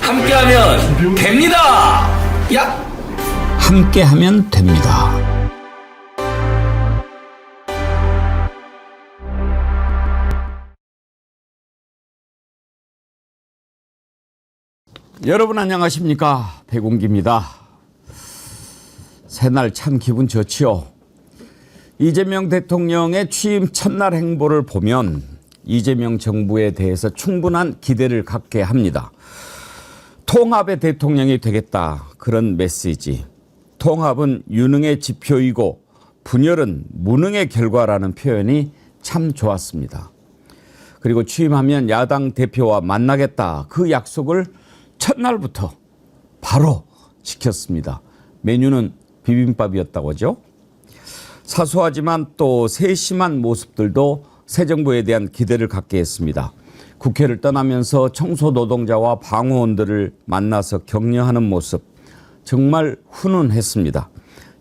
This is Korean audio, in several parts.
함께하면 됩니다. 야! 함께하면 됩니다. 여러분 안녕하십니까? 백운기입니다. 새날 참 기분 좋지요. 이재명 대통령의 취임 첫날 행보를 보면 이재명 정부에 대해서 충분한 기대를 갖게 합니다. 통합의 대통령이 되겠다, 그런 메시지. 통합은 유능의 지표이고 분열은 무능의 결과라는 표현이 참 좋았습니다. 그리고 취임하면 야당 대표와 만나겠다, 그 약속을 첫날부터 바로 지켰습니다. 메뉴는 비빔밥이었다고 하죠. 사소하지만 또 세심한 모습들도 새 정부에 대한 기대를 갖게 했습니다. 국회를 떠나면서 청소 노동자와 방호원들을 만나서 격려하는 모습, 정말 훈훈했습니다.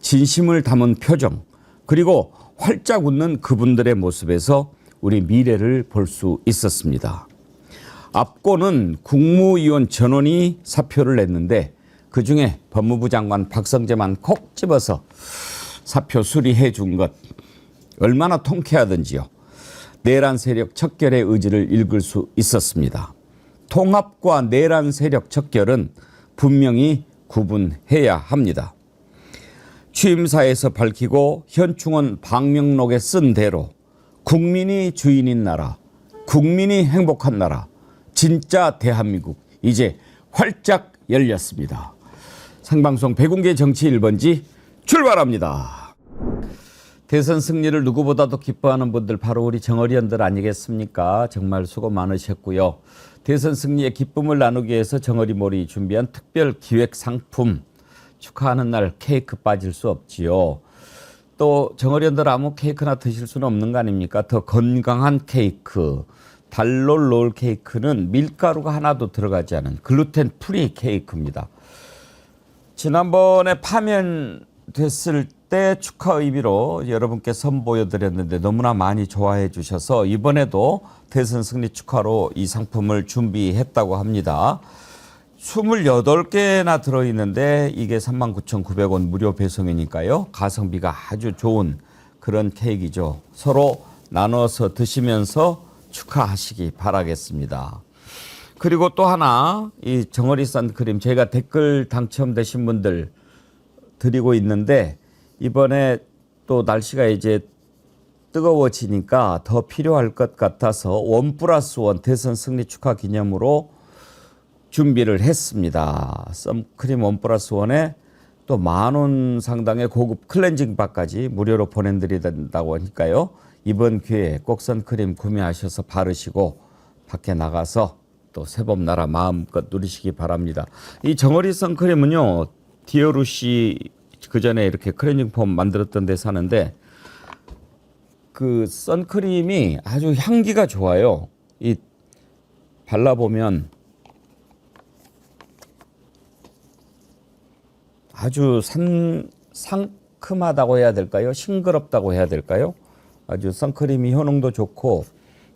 진심을 담은 표정, 그리고 활짝 웃는 그분들의 모습에서 우리 미래를 볼 수 있었습니다. 앞고는 국무위원 전원이 사표를 냈는데 그중에 법무부 장관 박성재만 콕 집어서 사표 수리해 준 것, 얼마나 통쾌하던지요. 내란 세력 척결의 의지를 읽을 수 있었습니다. 통합과 내란 세력 척결은 분명히 구분해야 합니다. 취임사에서 밝히고 현충원 방명록에 쓴 대로 국민이 주인인 나라, 국민이 행복한 나라, 진짜 대한민국, 이제 활짝 열렸습니다. 생방송 백운계 정치 1번지 출발합니다. 대선 승리를 누구보다도 기뻐하는 분들 바로 우리 정어리원들 아니겠습니까? 정말 수고 많으셨고요. 대선 승리의 기쁨을 나누기 위해서 정어리몰이 준비한 특별 기획 상품, 축하하는 날 케이크 빠질 수 없지요. 또 정어리원들 아무 케이크나 드실 수는 없는 거 아닙니까? 더 건강한 케이크, 달롤 롤 케이크는 밀가루가 하나도 들어가지 않은 글루텐 프리 케이크입니다. 지난번에 파면됐을 때 축하 의미로 여러분께 선보여드렸는데 너무나 많이 좋아해 주셔서 이번에도 대선 승리 축하로 이 상품을 준비했다고 합니다. 28개나 들어있는데 이게 39,900원 무료 배송이니까요. 가성비가 아주 좋은 그런 케이크이죠. 서로 나눠서 드시면서 축하하시기 바라겠습니다. 그리고 또 하나, 이 정어리 선크림 저희가 댓글 당첨되신 분들 드리고 있는데 이번에 또 날씨가 이제 뜨거워지니까 더 필요할 것 같아서 1+1 대선 승리 축하 기념으로 준비를 했습니다. 선크림 1+1에 또 10,000원 상당의 고급 클렌징 바까지 무료로 보내드린다고 하니까요. 이번 기회에 꼭 선크림 구매하셔서 바르시고 밖에 나가서 또 새봄 나라 마음껏 누리시기 바랍니다. 이 정어리 선크림은요, 디어루시 그전에 이렇게 클렌징 폼 만들었던 데 사는데 그 선크림이 아주 향기가 좋아요. 이 발라보면 아주 상큼하다고 해야 될까요? 싱그럽다고 해야 될까요? 아주 선크림이 효능도 좋고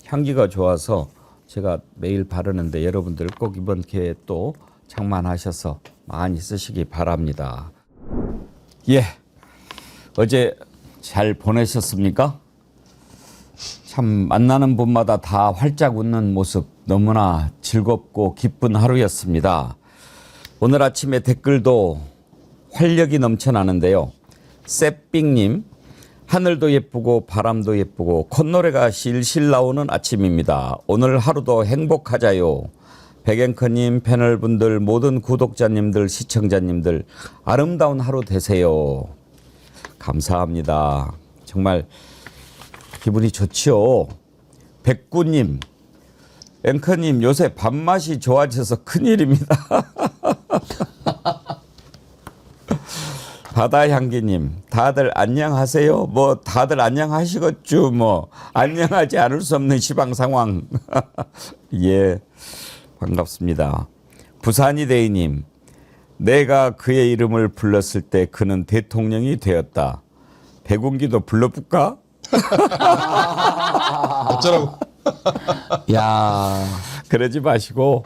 향기가 좋아서 제가 매일 바르는데 여러분들 꼭 이번 기회에 또 장만하셔서 많이 쓰시기 바랍니다. 예, 어제 잘 보내셨습니까? 참 만나는 분마다 다 활짝 웃는 모습 너무나 즐겁고 기쁜 하루였습니다. 오늘 아침에 댓글도 활력이 넘쳐나는데요. 새삥님, 하늘도 예쁘고 바람도 예쁘고 콧노래가 실실 나오는 아침입니다. 오늘 하루도 행복하자요. 백앵커님, 패널분들, 모든 구독자님들, 시청자님들 아름다운 하루 되세요. 감사합니다. 정말 기분이 좋지요. 백구님, 앵커님 요새 밥맛이 좋아져서 큰일입니다. 바다향기님, 다들 안녕하세요. 뭐 다들 안녕하시겠죠. 뭐 안녕하지 않을 수 없는 시방 상황. 예, 반갑습니다. 부산이데이님, 내가 그의 이름을 불렀을 때 그는 대통령이 되었다. 백운기도 불러볼까? 어쩌라고? 야, 그러지 마시고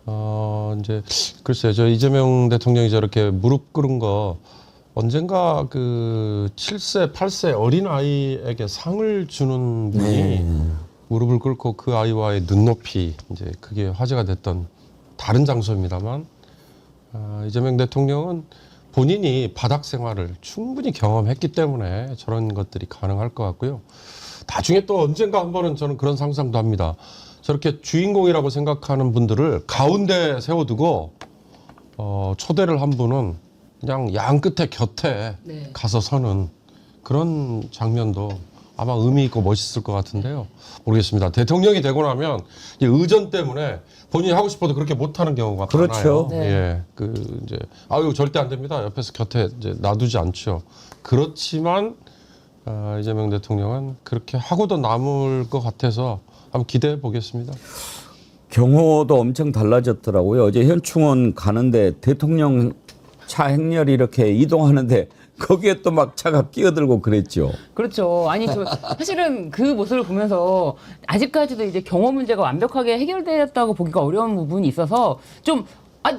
이제 글쎄요, 저 이재명 대통령이 저렇게 무릎 꿇은 거 언젠가 그 7세, 8세 어린 아이에게 상을 주는 분이 무릎을 꿇고 그 아이와의 눈높이 이제 그게 화제가 됐던 다른 장소입니다만 이재명 대통령은 본인이 바닥 생활을 충분히 경험했기 때문에 저런 것들이 가능할 것 같고요. 나중에 또 언젠가 한 번은 저는 그런 상상도 합니다. 저렇게 주인공이라고 생각하는 분들을 가운데 세워두고 초대를 한 분은 그냥 양 끝에 곁에 네. 가서 서는 그런 장면도 아마 의미 있고 멋있을 것 같은데요. 모르겠습니다. 대통령이 되고 나면 이 의전 때문에 본인이 하고 싶어도 그렇게 못하는 경우가 그렇죠. 많아요. 네. 예, 이제 아유 절대 안 됩니다. 옆에서 곁에 이제 놔두지 않죠. 그렇지만 이재명 대통령은 그렇게 하고도 남을 것 같아서 한번 기대해 보겠습니다. 경호도 엄청 달라졌더라고요. 어제 현충원 가는데 대통령 차 행렬이 이렇게 이동하는데 거기에 또 막 차가 끼어들고 그랬죠. 그렇죠. 아니, 사실은 그 모습을 보면서 아직까지도 이제 경호 문제가 완벽하게 해결되었다고 보기가 어려운 부분이 있어서 좀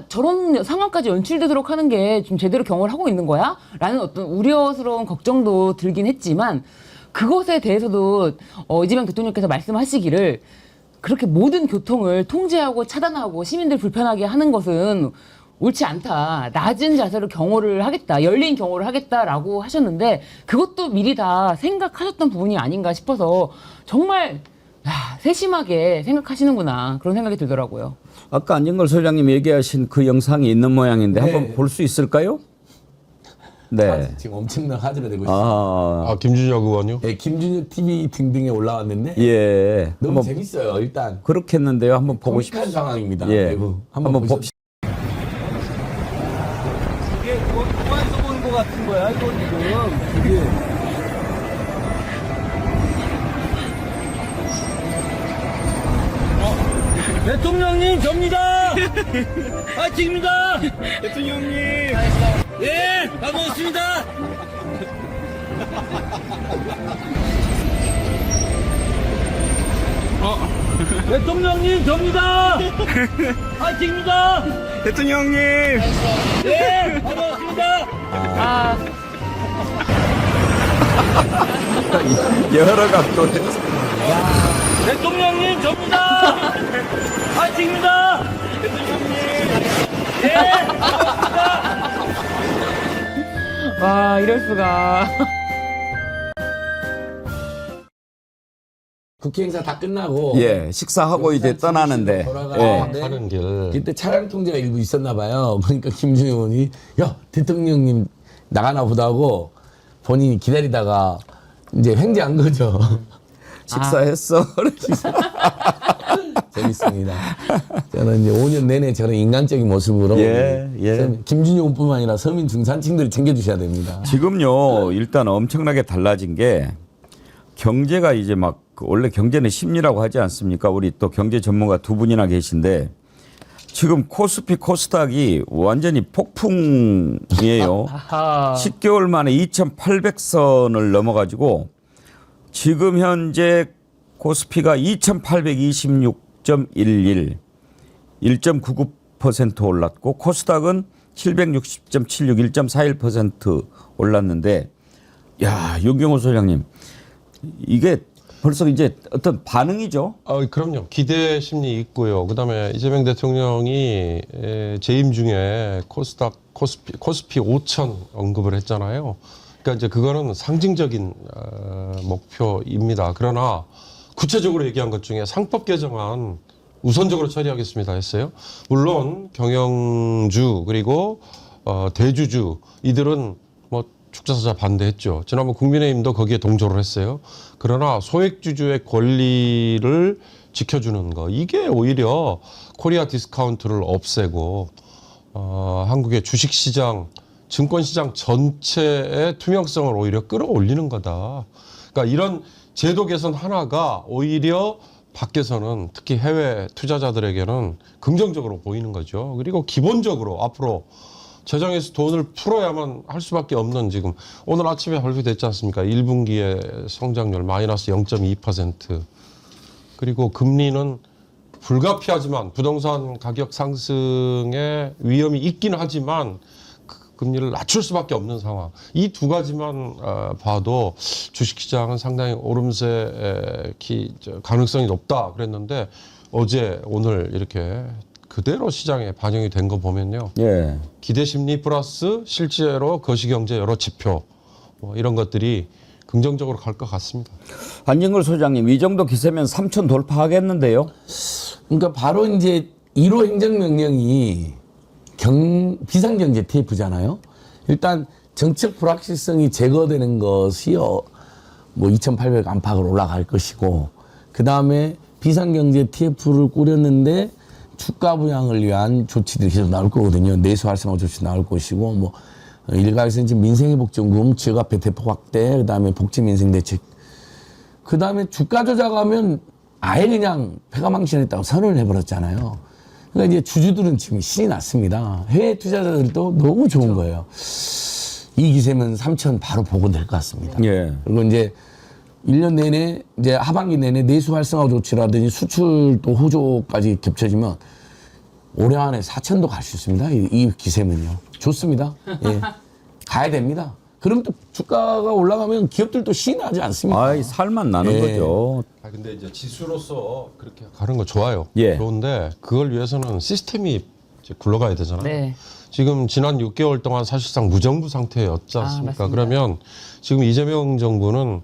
저런 상황까지 연출되도록 하는 게 좀 제대로 경호를 하고 있는 거야? 라는 어떤 우려스러운 걱정도 들긴 했지만 그것에 대해서도 이재명 대통령께서 말씀하시기를 그렇게 모든 교통을 통제하고 차단하고 시민들 불편하게 하는 것은 옳지 않다. 낮은 자세로 경호를 하겠다. 열린 경호를 하겠다라고 하셨는데 그것도 미리 다 생각하셨던 부분이 아닌가 싶어서 정말 세심하게 생각하시는구나 그런 생각이 들더라고요. 아까 안진걸 소장님 얘기하신 그 영상이 있는 모양인데 한번 볼 수 있을까요? 네. 지금 엄청난 화제가 되고 있어요. 김준혁 의원요? 네, 김준혁 TV 등등에 올라왔는데 예. 너무 한번 재밌어요. 일단 그렇겠는데요. 한번 보고 코믹한 싶습니다. 상황입니다. 예. 매우. 한번 보시죠. 봅시다. 이게 공항에서 보는 것 같은 거야, 이거 지금. 이게. 대통령님, 접니다! 파이팅입니다! 대통령님! 예! 반갑습니다! 대통령님, 접니다! 파이팅입니다! 대통령님! 예! 반갑습니다! 여러 각도에서. 대통령님, 접니다! 파이팅입니다! 대통령님! 예! 반갑습니다! 와, 이럴 수가. 국회 행사 다 끝나고 예, 식사하고 이제 떠나는데. 예. 하는 길. 그때 차량 통제가 일부 있었나 봐요. 그러니까 김준혁 의원이 야 대통령님 나가나 보다 하고 본인이 기다리다가 이제 횡재한 거죠. 식사했어. 재밌습니다. 저는 이제 5년 내내 저런 인간적인 모습으로 예, 예. 김준혁뿐만 아니라 서민 중산층들을 챙겨주셔야 됩니다. 지금요, 일단 엄청나게 달라진 게 경제가 이제 막 원래 경제는 심리라고 하지 않습니까? 우리 또 경제 전문가 두 분이나 계신데 지금 코스피 코스닥이 완전히 폭풍이에요. 10개월 만에 2,800선을 넘어가지고 지금 현재 코스피가 2,826.11, 1.99% 올랐고 코스닥은 760.76, 1.41% 올랐는데 야, 윤경호 소장님 이게 벌써 이제 어떤 반응이죠? 그럼요. 기대 심리 있고요. 그다음에 이재명 대통령이 재임 중에 코스피 5천 언급을 했잖아요. 그러니까 이제 그거는 상징적인 목표입니다. 그러나 구체적으로 얘기한 것 중에 상법 개정안 우선적으로 처리하겠습니다 했어요. 물론 경영주 그리고 대주주 이들은 뭐 축자사자 반대했죠. 지난번 국민의힘도 거기에 동조를 했어요. 그러나 소액주주의 권리를 지켜주는 거 이게 오히려 코리아 디스카운트를 없애고 한국의 주식시장, 증권시장 전체의 투명성을 오히려 끌어올리는 거다. 그러니까 이런 제도 개선 하나가 오히려 밖에서는 특히 해외 투자자들에게는 긍정적으로 보이는 거죠. 그리고 기본적으로 앞으로 재정에서 돈을 풀어야만 할 수밖에 없는 지금 오늘 아침에 발표됐지 않습니까? 1분기의 성장률 마이너스 0.2% 그리고 금리는 불가피하지만 부동산 가격 상승의 위험이 있긴 하지만 금리를 낮출 수밖에 없는 상황. 이 두 가지만 봐도 주식시장은 상당히 오름세 가능성이 높다 그랬는데 어제 오늘 이렇게 그대로 시장에 반영이 된 거 보면요. 예. 기대 심리 플러스 실제로 거시경제 여러 지표 뭐 이런 것들이 긍정적으로 갈 것 같습니다. 한진걸 소장님, 이 정도 기세면 3천 돌파하겠는데요? 그러니까 바로 이제 1호 행정명령이 비상경제 TF잖아요. 일단 정책 불확실성이 제거되는 것이요. 뭐 2,800 안팎으로 올라갈 것이고, 그 다음에 비상경제 TF를 꾸렸는데 주가 부양을 위한 조치들이 계속 나올 거거든요. 내수 활성화 조치 나올 것이고, 뭐 일각에서는 지금 민생회복지원금, 지역화폐 대폭 확대, 그 다음에 복지민생대책, 그 다음에 주가 조작하면 아예 그냥 폐가망신했다고 선언을 해버렸잖아요. 그러니까 이제 주주들은 지금 신이 났습니다. 해외 투자자들도 너무 좋은 거예요. 이 기세면 3천 바로 복원될 것 같습니다. 예. 그리고 이제 1년 내내, 이제 하반기 내내 내수 활성화 조치라든지 수출도 호조까지 겹쳐지면 올해 안에 4천도 갈 수 있습니다. 이 기세면요. 좋습니다. 예. 가야 됩니다. 그럼 또 주가가 올라가면 기업들도 신이 나지 않습니까? 아이, 살만 나는 예. 거죠. 근데 이제 지수로서 그렇게 가는 거 좋아요. 예. 좋은데 그걸 위해서는 시스템이 이제 굴러가야 되잖아요. 네. 지금 지난 6개월 동안 사실상 무정부 상태였지 않습니까? 맞습니다. 그러면 지금 이재명 정부는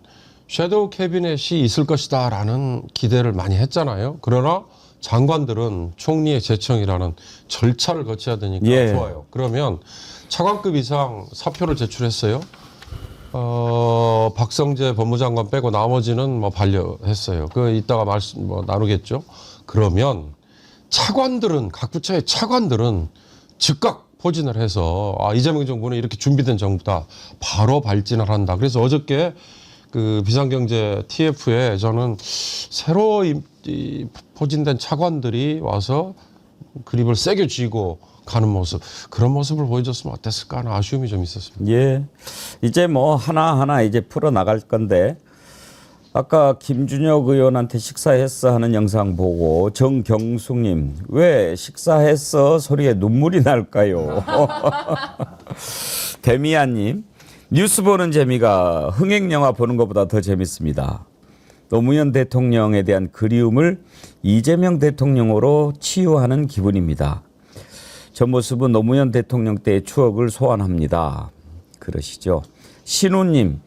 섀도우 캐비넷이 있을 것이다라는 기대를 많이 했잖아요. 그러나 장관들은 총리의 제청이라는 절차를 거쳐야 되니까 예. 좋아요. 그러면 차관급 이상 사표를 제출했어요. 박성재 법무장관 빼고 나머지는 뭐 반려했어요. 그 이따가 말씀 뭐 나누겠죠. 그러면 차관들은 각 부처의 차관들은 즉각 포진을 해서 이재명 정부는 이렇게 준비된 정부다. 바로 발진을 한다. 그래서 어저께 그 비상경제 TF에 저는 새로 포진된 차관들이 와서 그립을 세게 쥐고 가는 모습, 그런 모습을 보여줬으면 어땠을까 하는 아쉬움이 좀 있었습니다. 예. 이제 뭐 하나하나 이제 풀어 나갈 건데, 아까 김준혁 의원한테 식사했어 하는 영상 보고 정경숙님, 왜 식사했어 소리에 눈물이 날까요? 데미안님, 뉴스 보는 재미가 흥행영화 보는 것보다 더 재밌습니다. 노무현 대통령에 대한 그리움을 이재명 대통령으로 치유하는 기분입니다. 저 모습은 노무현 대통령 때의 추억을 소환합니다. 그러시죠. 신우님,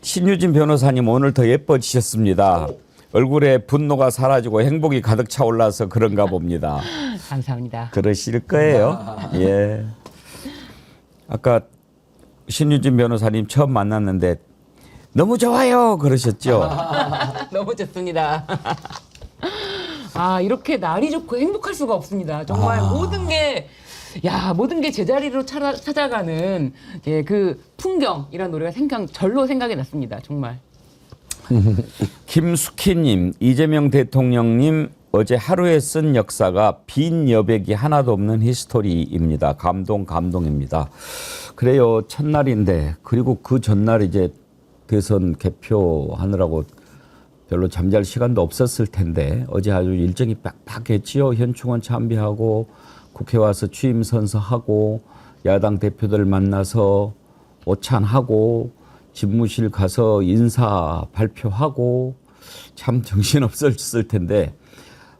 신유진 변호사님 오늘 더 예뻐지셨습니다. 얼굴에 분노가 사라지고 행복이 가득 차올라서 그런가 봅니다. 감사합니다. 그러실 거예요. 예. 아까 신유진 변호사님 처음 만났는데 너무 좋아요 그러셨죠. 너무 좋습니다. 이렇게 날이 좋고 행복할 수가 없습니다. 정말 모든 게 제자리로 찾아가는 그 풍경이라는 노래가 절로 생각이 났습니다. 정말. 김숙희님, 이재명 대통령님 어제 하루에 쓴 역사가 빈 여백이 하나도 없는 히스토리입니다. 감동입니다. 그래요. 첫날인데, 그리고 그 전날 이제 대선 개표하느라고 별로 잠잘 시간도 없었을 텐데 어제 아주 일정이 빡빡했지요. 현충원 참배하고 국회 와서 취임 선서하고 야당 대표들 만나서 오찬하고 집무실 가서 인사 발표하고 참 정신없었을 텐데,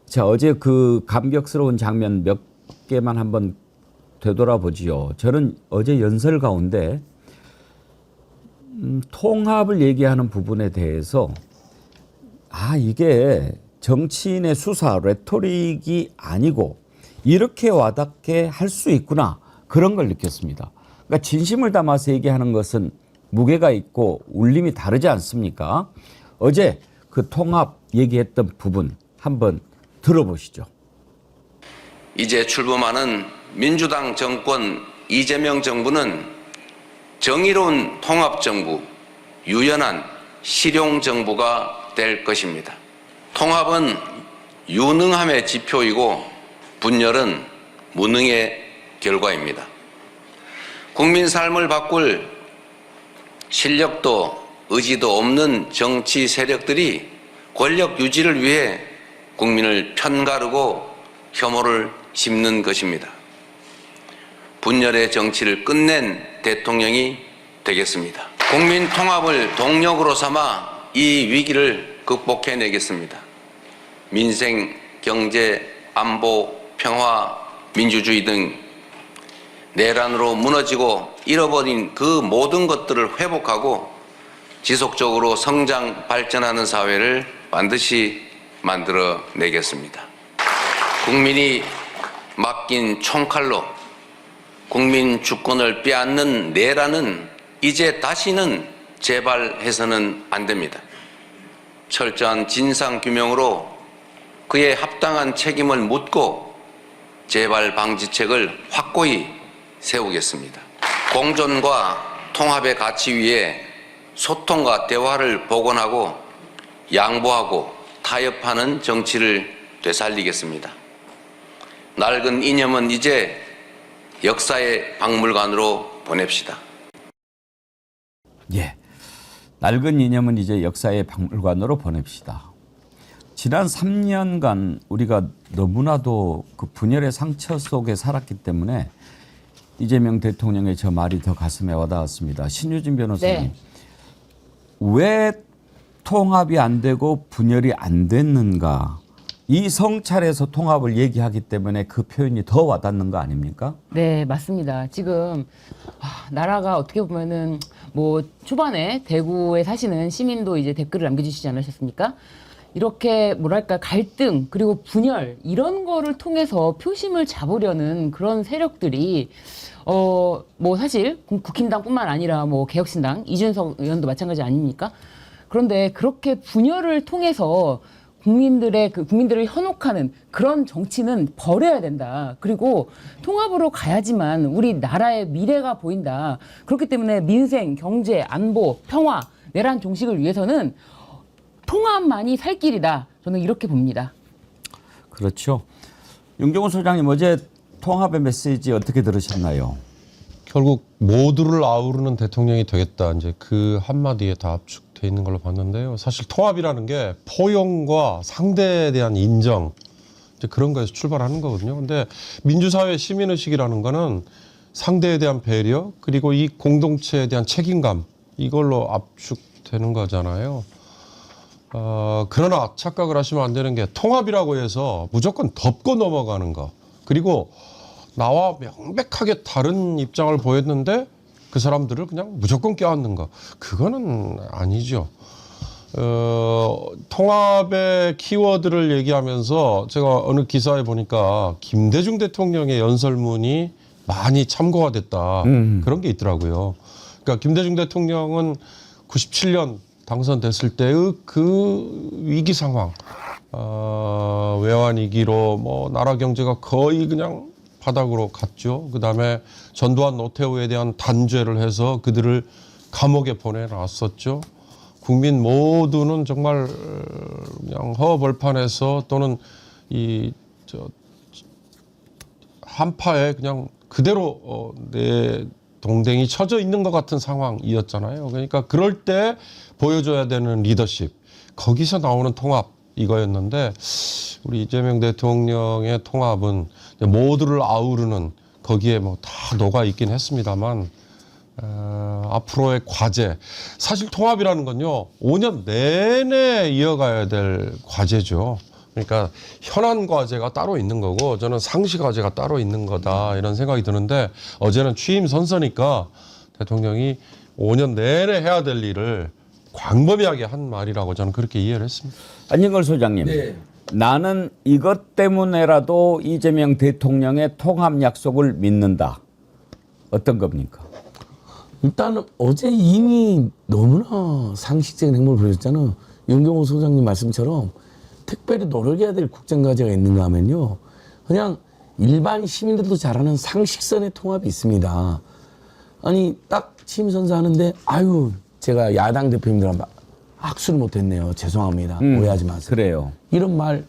자, 어제 그 감격스러운 장면 몇 개만 한번 되돌아보지요. 저는 어제 연설 가운데 통합을 얘기하는 부분에 대해서 이게 정치인의 수사, 레토릭이 아니고 이렇게 와닿게 할 수 있구나, 그런 걸 느꼈습니다. 그러니까 진심을 담아서 얘기하는 것은 무게가 있고 울림이 다르지 않습니까? 어제 그 통합 얘기했던 부분 한번 들어보시죠. 이제 출범하는 민주당 정권 이재명 정부는 정의로운 통합정부, 유연한 실용정부가 될 것입니다. 통합은 유능함의 지표이고 분열은 무능의 결과입니다. 국민 삶을 바꿀 실력도 의지도 없는 정치 세력들이 권력 유지를 위해 국민을 편가르고 혐오를 심는 것입니다. 분열의 정치를 끝낸 대통령이 되겠습니다. 국민 통합을 동력으로 삼아 이 위기를 극복해내겠습니다. 민생, 경제, 안보, 평화, 민주주의 등 내란으로 무너지고 잃어버린 그 모든 것들을 회복하고 지속적으로 성장, 발전하는 사회를 반드시 만들어내겠습니다. 국민이 맡긴 총칼로 국민 주권을 빼앗는 내란은 이제 다시는 재발해서는 안 됩니다. 철저한 진상규명으로 그의 합당한 책임을 묻고 재발 방지책을 확고히 세우겠습니다. 공존과 통합의 가치 위에 소통과 대화를 복원하고 양보하고 타협하는 정치를 되살리겠습니다. 낡은 이념은 이제 역사의 박물관으로 보냅시다. 예. 낡은 이념은 이제 역사의 박물관으로 보냅시다. 지난 3년간 우리가 너무나도 그 분열의 상처 속에 살았기 때문에 이재명 대통령의 저 말이 더 가슴에 와닿았습니다. 신유진 변호사님. 네. 왜 통합이 안 되고 분열이 안 됐는가? 이 성찰에서 통합을 얘기하기 때문에 그 표현이 더 와닿는 거 아닙니까? 네, 맞습니다. 지금 나라가 어떻게 보면은 뭐 초반에 대구에 사시는 시민도 이제 댓글을 남겨주시지 않으셨습니까? 이렇게 뭐랄까 갈등 그리고 분열 이런 거를 통해서 표심을 잡으려는 그런 세력들이 뭐 사실 국힘당뿐만 아니라 뭐 개혁신당 이준석 의원도 마찬가지 아닙니까? 그런데 그렇게 분열을 통해서 국민들을 현혹하는 그런 정치는 버려야 된다. 그리고 통합으로 가야지만 우리 나라의 미래가 보인다. 그렇기 때문에 민생, 경제, 안보, 평화, 내란 종식을 위해서는 통합만이 살 길이다. 저는 이렇게 봅니다. 그렇죠. 윤경호 소장님 어제 통합의 메시지 어떻게 들으셨나요? 결국 모두를 아우르는 대통령이 되겠다. 이제 그 한마디에 다 압축돼 있는 걸로 봤는데요. 사실 통합이라는 게 포용과 상대에 대한 인정 이제 그런 거에서 출발하는 거거든요. 근데 민주사회 시민의식이라는 거는 상대에 대한 배려 그리고 이 공동체에 대한 책임감 이걸로 압축되는 거잖아요. 그러나 착각을 하시면 안 되는 게 통합이라고 해서 무조건 덮고 넘어가는 거 그리고 나와 명백하게 다른 입장을 보였는데 그 사람들을 그냥 무조건 껴안는 거 그거는 아니죠. 통합의 키워드를 얘기하면서 제가 어느 기사에 보니까 김대중 대통령의 연설문이 많이 참고가 됐다 그런 게 있더라고요. 그러니까 김대중 대통령은 97년 당선됐을 때의 그 위기 상황, 외환위기로 뭐 나라 경제가 거의 그냥 바닥으로 갔죠. 그다음에 전두환 노태우에 대한 단죄를 해서 그들을 감옥에 보내놨었죠. 국민 모두는 정말 그냥 허벌판에서 또는 한파에 그냥 그대로 내 동댕이 쳐져 있는 것 같은 상황이었잖아요. 그러니까 그럴 때 보여줘야 되는 리더십, 거기서 나오는 통합 이거였는데 우리 이재명 대통령의 통합은 모두를 아우르는 거기에 뭐 다 녹아 있긴 했습니다만 앞으로의 과제, 사실 통합이라는 건요 5년 내내 이어가야 될 과제죠. 그러니까 현안 과제가 따로 있는 거고 저는 상시 과제가 따로 있는 거다 이런 생각이 드는데 어제는 취임 선서니까 대통령이 5년 내내 해야 될 일을 광범위하게 한 말이라고 저는 그렇게 이해를 했습니다. 안진걸 소장님. 네. 나는 이것 때문에라도 이재명 대통령의 통합 약속을 믿는다. 어떤 겁니까? 일단은 어제 이미 너무나 상식적인 행동을 보여줬잖아요. 윤경호 소장님 말씀처럼 특별히 노력해야 될 국정과제가 있는가 하면요. 그냥 일반 시민들도 잘하는 상식선의 통합이 있습니다. 아니 딱 취임 선서하는데 아유 제가 야당 대표님들한테 악수를 못했네요. 죄송합니다. 오해하지 마세요. 그래요. 이런 말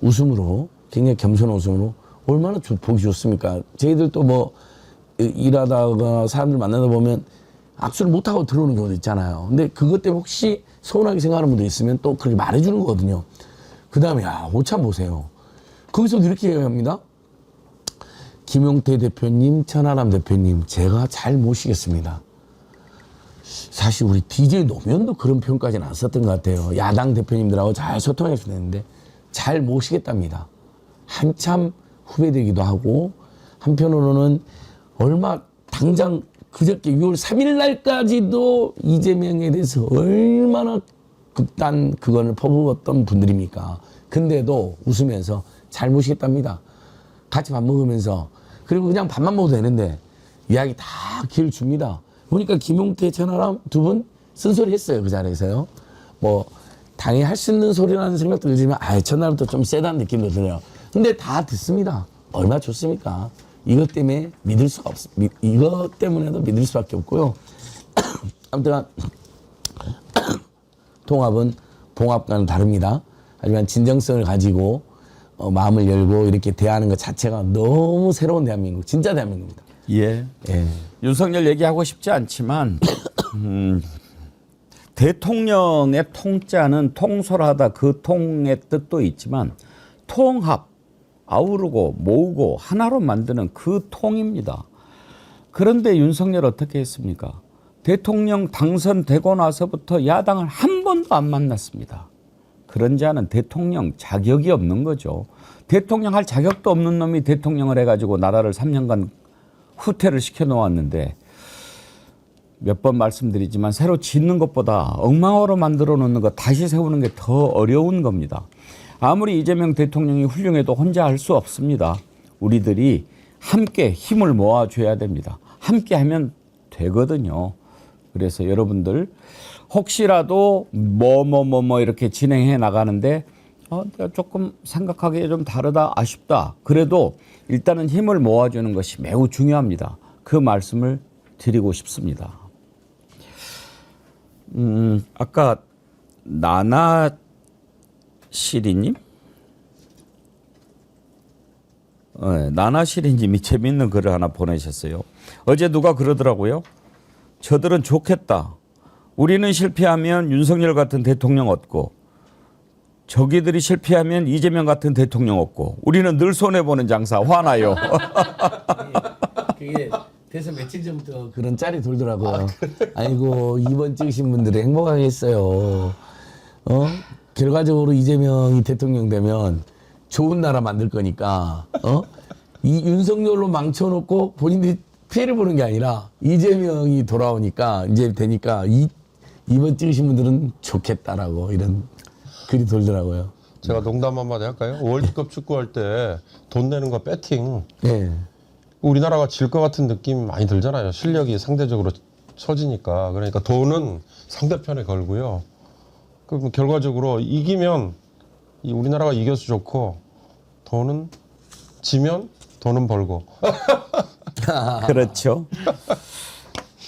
웃음으로 굉장히 겸손한 웃음으로 얼마나 보기 좋습니까? 저희들도 뭐 일하다가 사람들 만나다 보면 악수를 못하고 들어오는 경우도 있잖아요. 근데 그것 때문에 혹시 서운하게 생각하는 분도 있으면 또 그렇게 말해주는 거거든요. 그 다음에 오참 보세요. 거기서도 이렇게 얘기합니다. 김용태 대표님, 천하람 대표님, 제가 잘 모시겠습니다. 사실 우리 DJ 노무현도 그런 표현까지는 안 썼던 것 같아요. 야당 대표님들하고 잘 소통했어야 되는데 잘 모시겠답니다. 한참 후배되기도 하고 한편으로는 얼마 당장 그저께 6월 3일 날까지도 이재명에 대해서 얼마나 극단 그건을 퍼부었던 분들입니까? 근데도 웃으면서 잘 모시겠답니다. 같이 밥 먹으면서 그리고 그냥 밥만 먹어도 되는데 이야기 다 기회를 줍니다. 보니까 김용태, 천하람 두 분 쓴소리 했어요. 그 자리에서요. 뭐 당연히 할 수 있는 소리라는 생각도 들지만 천하람도 좀 세다는 느낌도 들어요. 근데 다 듣습니다. 얼마나 좋습니까? 이것 때문에 믿을 수가 이것 때문에도 믿을 수밖에 없고요. 아무튼 통합은 봉합과는 다릅니다. 하지만 진정성을 가지고 마음을 열고 이렇게 대하는 것 자체가 너무 새로운 대한민국, 진짜 대한민국입니다. 예. 예. 윤석열 얘기하고 싶지 않지만 대통령의 통자는 통솔하다 그 통의 뜻도 있지만 통합, 아우르고 모으고 하나로 만드는 그 통입니다. 그런데 윤석열 어떻게 했습니까? 대통령 당선되고 나서부터 야당을 한 번도 안 만났습니다. 그런 자는 대통령 자격이 없는 거죠. 대통령 할 자격도 없는 놈이 대통령을 해가지고 나라를 3년간 후퇴를 시켜놓았는데 몇 번 말씀드리지만 새로 짓는 것보다 엉망으로 만들어 놓는 것 다시 세우는 게 더 어려운 겁니다. 아무리 이재명 대통령이 훌륭해도 혼자 할 수 없습니다. 우리들이 함께 힘을 모아줘야 됩니다. 함께 하면 되거든요. 그래서 여러분들 혹시라도 뭐 이렇게 진행해 나가는데 내가 조금 생각하기에 좀 다르다, 아쉽다. 그래도 일단은 힘을 모아주는 것이 매우 중요합니다. 그 말씀을 드리고 싶습니다. 아까 나나시리님? 나나시리님이 재밌는 글을 하나 보내셨어요. 어제 누가 그러더라고요. 저들은 좋겠다. 우리는 실패하면 윤석열 같은 대통령 얻고 저기들이 실패하면 이재명 같은 대통령 얻고 우리는 늘 손해보는 장사 화나요. 그게 대선 며칠 전부터 그런 짤이 돌더라고요. 아이고 이번 찍으신 분들이 행복하겠어요. 결과적으로 이재명이 대통령 되면 좋은 나라 만들 거니까 이 윤석열로 망쳐놓고 본인들이 피해를 보는 게 아니라 이재명이 돌아오니까 이제 되니까 이번 찍으신 분들은 좋겠다라고 이런 글이 돌더라고요. 제가 농담 한마디 할까요? 월드컵 축구할 때 돈 내는 거 배팅. 네. 우리나라가 질 것 같은 느낌 많이 들잖아요. 실력이 상대적으로 처지니까. 그러니까 돈은 상대편에 걸고요. 그럼 결과적으로 이기면 우리나라가 이겨서 좋고 돈은 지면 돈은 벌고. 그렇죠.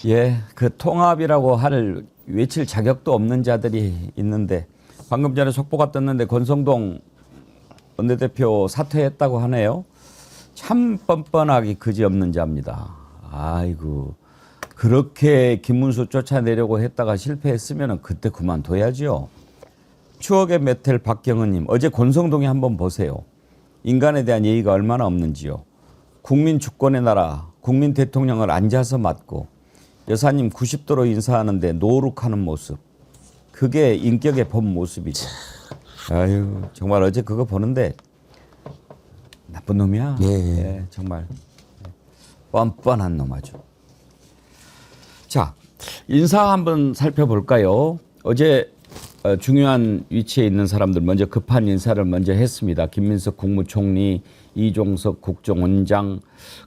예, 그 통합이라고 외칠 자격도 없는 자들이 있는데 방금 전에 속보가 떴는데 권성동 원내대표 사퇴했다고 하네요. 참 뻔뻔하기 그지없는 자입니다. 아이고 그렇게 김문수 쫓아내려고 했다가 실패했으면 그때 그만둬야죠. 추억의 메텔 박경은님 어제 권성동이 한번 보세요. 인간에 대한 예의가 얼마나 없는지요. 국민 주권의 나라 국민 대통령을 앉아서 맡고 여사님 90도로 인사하는데 노룩하는 모습. 그게 인격의 본 모습이죠. 아유 정말 어제 그거 보는데 나쁜 놈이야. 네, 정말 뻔뻔한 놈 아주. 자 인사 한번 살펴볼까요? 어제 중요한 위치에 있는 사람들 먼저 급한 인사를 먼저 했습니다. 김민석 국무총리, 이종석 국정원장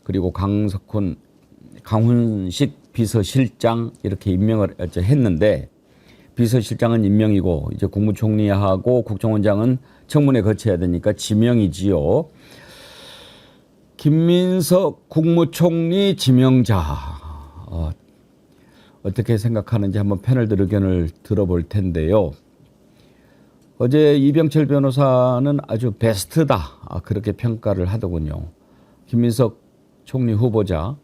그리고 강훈식 비서실장 이렇게 임명을 했는데 비서실장은 임명이고 이제 국무총리하고 국정원장은 청문회 거쳐야 되니까 지명이지요. 김민석 국무총리 지명자 어떻게 생각하는지 한번 패널들 의견을 들어볼 텐데요. 어제 이병철 변호사는 아주 베스트다 그렇게 평가를 하더군요. 김민석 총리 후보자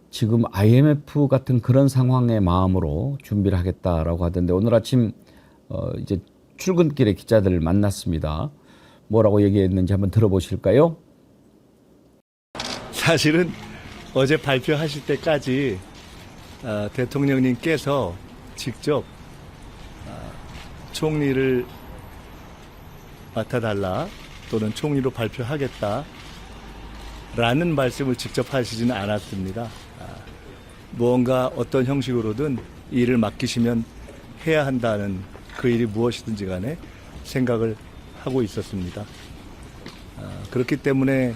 지금 IMF 같은 그런 상황의 마음으로 준비를 하겠다라고 하던데 오늘 아침 이제 출근길에 기자들을 만났습니다. 뭐라고 얘기했는지 한번 들어보실까요? 사실은 어제 발표하실 때까지 대통령님께서 직접 총리를 맡아달라 또는 총리로 발표하겠다라는 말씀을 직접 하시지는 않았습니다. 무언가 어떤 형식으로든 일을 맡기시면 해야 한다는 그 일이 무엇이든지 간에 생각을 하고 있었습니다. 그렇기 때문에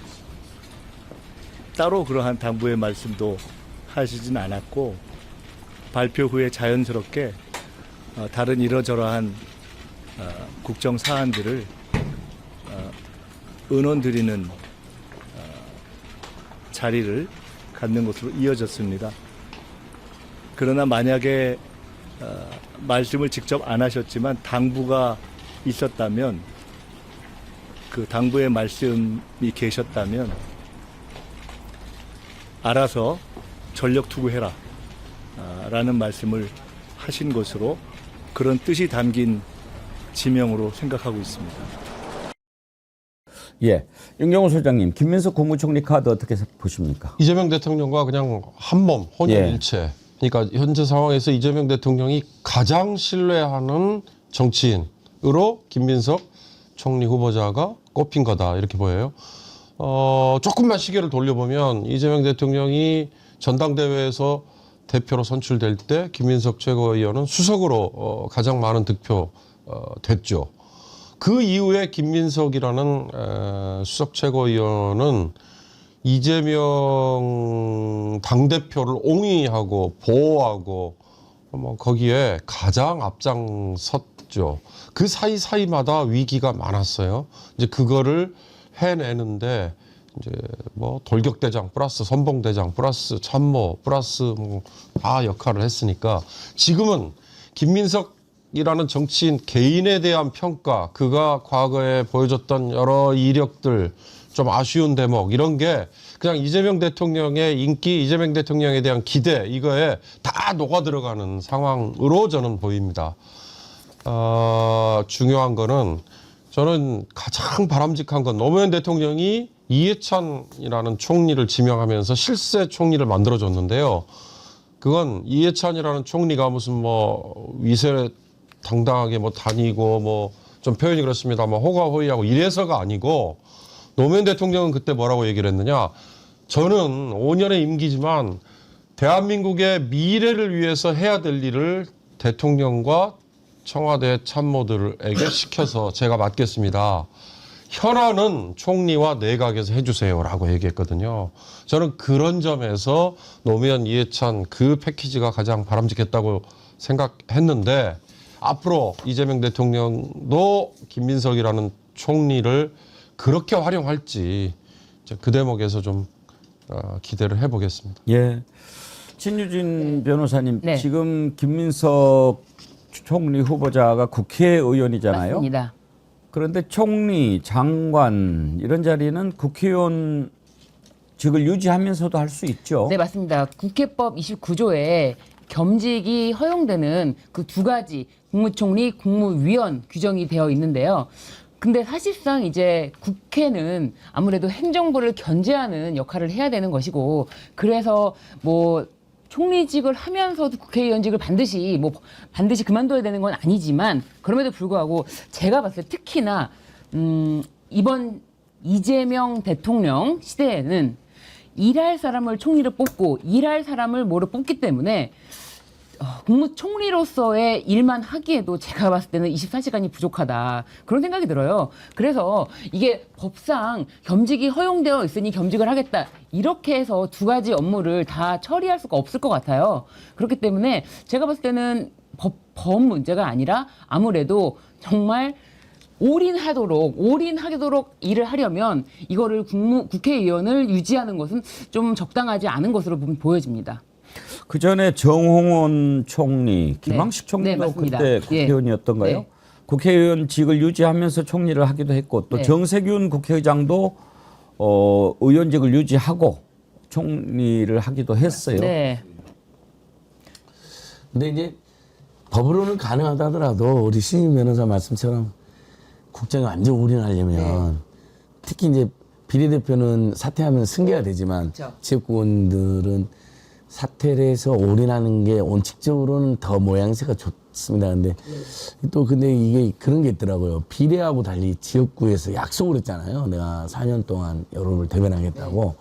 따로 그러한 당부의 말씀도 하시진 않았고 발표 후에 자연스럽게 다른 이러저러한 국정 사안들을 의논드리는 자리를 갖는 것으로 이어졌습니다. 그러나 만약에 말씀을 직접 안 하셨지만 당부가 있었다면 그 당부의 말씀이 계셨다면 알아서 전력 투구해라 라는 말씀을 하신 것으로 그런 뜻이 담긴 지명으로 생각하고 있습니다. 예, 윤경호 소장님, 김민석 국무총리 카드 어떻게 보십니까? 이재명 대통령과 그냥 한몸 혼연일체. 그러니까 현재 상황에서 이재명 대통령이 가장 신뢰하는 정치인으로 김민석 총리 후보자가 꼽힌 거다 이렇게 보여요. 조금만 시계를 돌려보면 이재명 대통령이 전당대회에서 대표로 선출될 때 김민석 최고위원은 수석으로 가장 많은 득표 됐죠. 그 이후에 김민석이라는 수석 최고위원은 이재명 당대표를 옹위하고 보호하고 뭐 거기에 가장 앞장섰죠. 그 사이사이마다 위기가 많았어요. 이제 그거를 해내는데 이제 뭐 돌격대장 플러스 선봉대장 플러스 참모 플러스 뭐 다 역할을 했으니까 지금은 김민석이라는 정치인 개인에 대한 평가, 그가 과거에 보여줬던 여러 이력들, 좀 아쉬운 대목 이런 게 그냥 이재명 대통령의 인기, 이재명 대통령에 대한 기대 이거에 다 녹아 들어가는 상황으로 저는 보입니다. 중요한 거는 저는 가장 바람직한 건 노무현 대통령이 이해찬이라는 총리를 지명하면서 실세 총리를 만들어줬는데요. 그건 이해찬이라는 총리가 무슨 뭐 위세 당당하게 뭐 다니고 뭐 좀 표현이 그렇습니다. 뭐 호가호위하고 이래서가 아니고 노무현 대통령은 그때 뭐라고 얘기를 했느냐. 저는 5년의 임기지만 대한민국의 미래를 위해서 해야 될 일을 대통령과 청와대 참모들에게 시켜서 제가 맡겠습니다. 현안은 총리와 내각에서 해주세요라고 얘기했거든요. 저는 그런 점에서 노무현 이해찬 그 패키지가 가장 바람직했다고 생각했는데 앞으로 이재명 대통령도 김민석이라는 총리를 그렇게 활용할지 그 대목에서 좀 기대를 해보겠습니다. 예, 진유진 변호사님, 네. 지금 김민석 총리 후보자가 국회의원이잖아요. 맞습니다. 그런데 총리, 장관 이런 자리는 국회의원직을 유지하면서도 할 수 있죠. 네, 맞습니다. 국회법 29조에 겸직이 허용되는 그 두 가지 국무총리, 국무위원 규정이 되어 있는데요. 근데 사실상 이제 국회는 아무래도 행정부를 견제하는 역할을 해야 되는 것이고, 그래서 뭐 총리직을 하면서도 국회의원직을 반드시 그만둬야 되는 건 아니지만, 그럼에도 불구하고 제가 봤을 때 특히나 이번 이재명 대통령 시대에는 일할 사람을 총리를 뽑고 일할 사람을 뭐로 뽑기 때문에 국무총리로서의 일만 하기에도 제가 봤을 때는 24시간이 부족하다. 그런 생각이 들어요. 그래서 이게 법상 겸직이 허용되어 있으니 겸직을 하겠다. 이렇게 해서 두 가지 업무를 다 처리할 수가 없을 것 같아요. 그렇기 때문에 제가 봤을 때는 법 문제가 아니라 아무래도 정말 올인하도록 일을 하려면 이거를 국회의원을 유지하는 것은 좀 적당하지 않은 것으로 보여집니다. 그 전에 정홍원 총리, 김황식 총리도 맞습니다. 그때 국회의원이었던가요? 네. 국회의원직을 유지하면서 총리를 하기도 했고, 또 네. 정세균 국회의장도 의원직을 유지하고 총리를 하기도 했어요. 네. 근데 이제 법으로는 가능하다 하더라도 우리 신임 변호사 말씀처럼 국정에 완전 올인하려면 특히 이제 비례대표는 사퇴하면 승계가 되지만 그렇죠. 지역구원들은 사퇴를 해서 올인하는 게 원칙적으로는 더 모양새가 좋습니다. 근데 또 근데 이게 그런 게 있더라고요. 비례하고 달리 지역구에서 약속을 했잖아요. 내가 4년 동안 여러분을 대변하겠다고.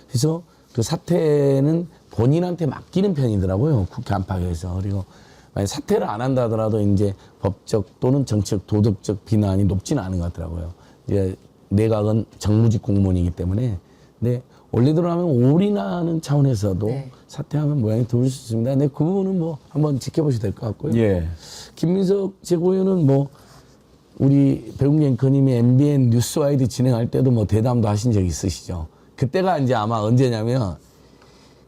그래서 그 사퇴는 본인한테 맡기는 편이더라고요. 국회 안팎에서. 그리고 만약 사퇴를 안 한다 하더라도 이제 법적 또는 정치적 도덕적 비난이 높지는 않은 것 같더라고요. 이제 내각은 정무직 공무원이기 때문에. 근데 원래대로 하면 올인하는 차원에서도 네. 사퇴하면 모양이 좋을 수 있습니다. 근데 그 부분은 뭐 한번 지켜보셔야 될 것 같고요. 예. 김민석 최고위원은 뭐 우리 배웅 앵커님이 MBN 뉴스와이드 진행할 때도 뭐 대담도 하신 적이 있으시죠. 그때가 이제 아마 언제냐면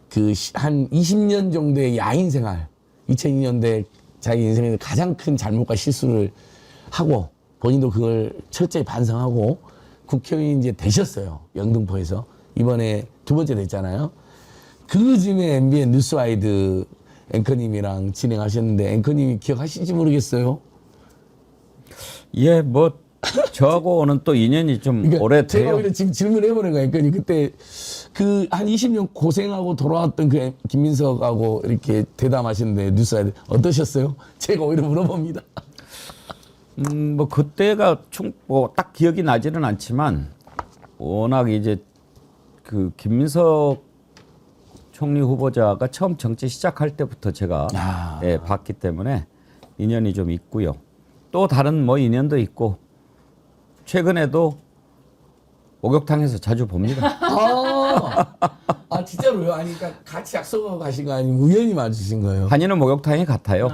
그 한 20년 정도의 야인 생활, 2002년대 자기 인생에서 가장 큰 잘못과 실수를 하고 본인도 그걸 철저히 반성하고 국회의원이 이제 되셨어요. 영등포에서. 이번에 2번째 됐잖아요. 그 즈음에 MBN 뉴스와이드 앵커님이랑 진행하셨는데 앵커님이 기억하실지 모르겠어요. 예, 뭐 저하고는 또 인연이 좀 그러니까 오래돼요. 제가 오히려 지금 질문해보는 거예요. 그러니까 그때 그 한 20년 고생하고 돌아왔던 그 김민석하고 이렇게 대담하시는데 뉴스와이드 어떠셨어요? 제가 오히려 물어봅니다. 뭐 그때가 뭐 딱 기억이 나지는 않지만 워낙 이제 그 김민석 총리 후보자가 처음 정치 시작할 때부터 제가 예, 봤기 때문에 인연이 좀 있고요. 또 다른 뭐 인연도 있고 최근에도 목욕탕에서 자주 봅니다. 진짜로요? 아니, 그러니까 같이 약속하고 가신 거 아니면 우연히 맞으신 거예요? 다니는 목욕탕이 같아요.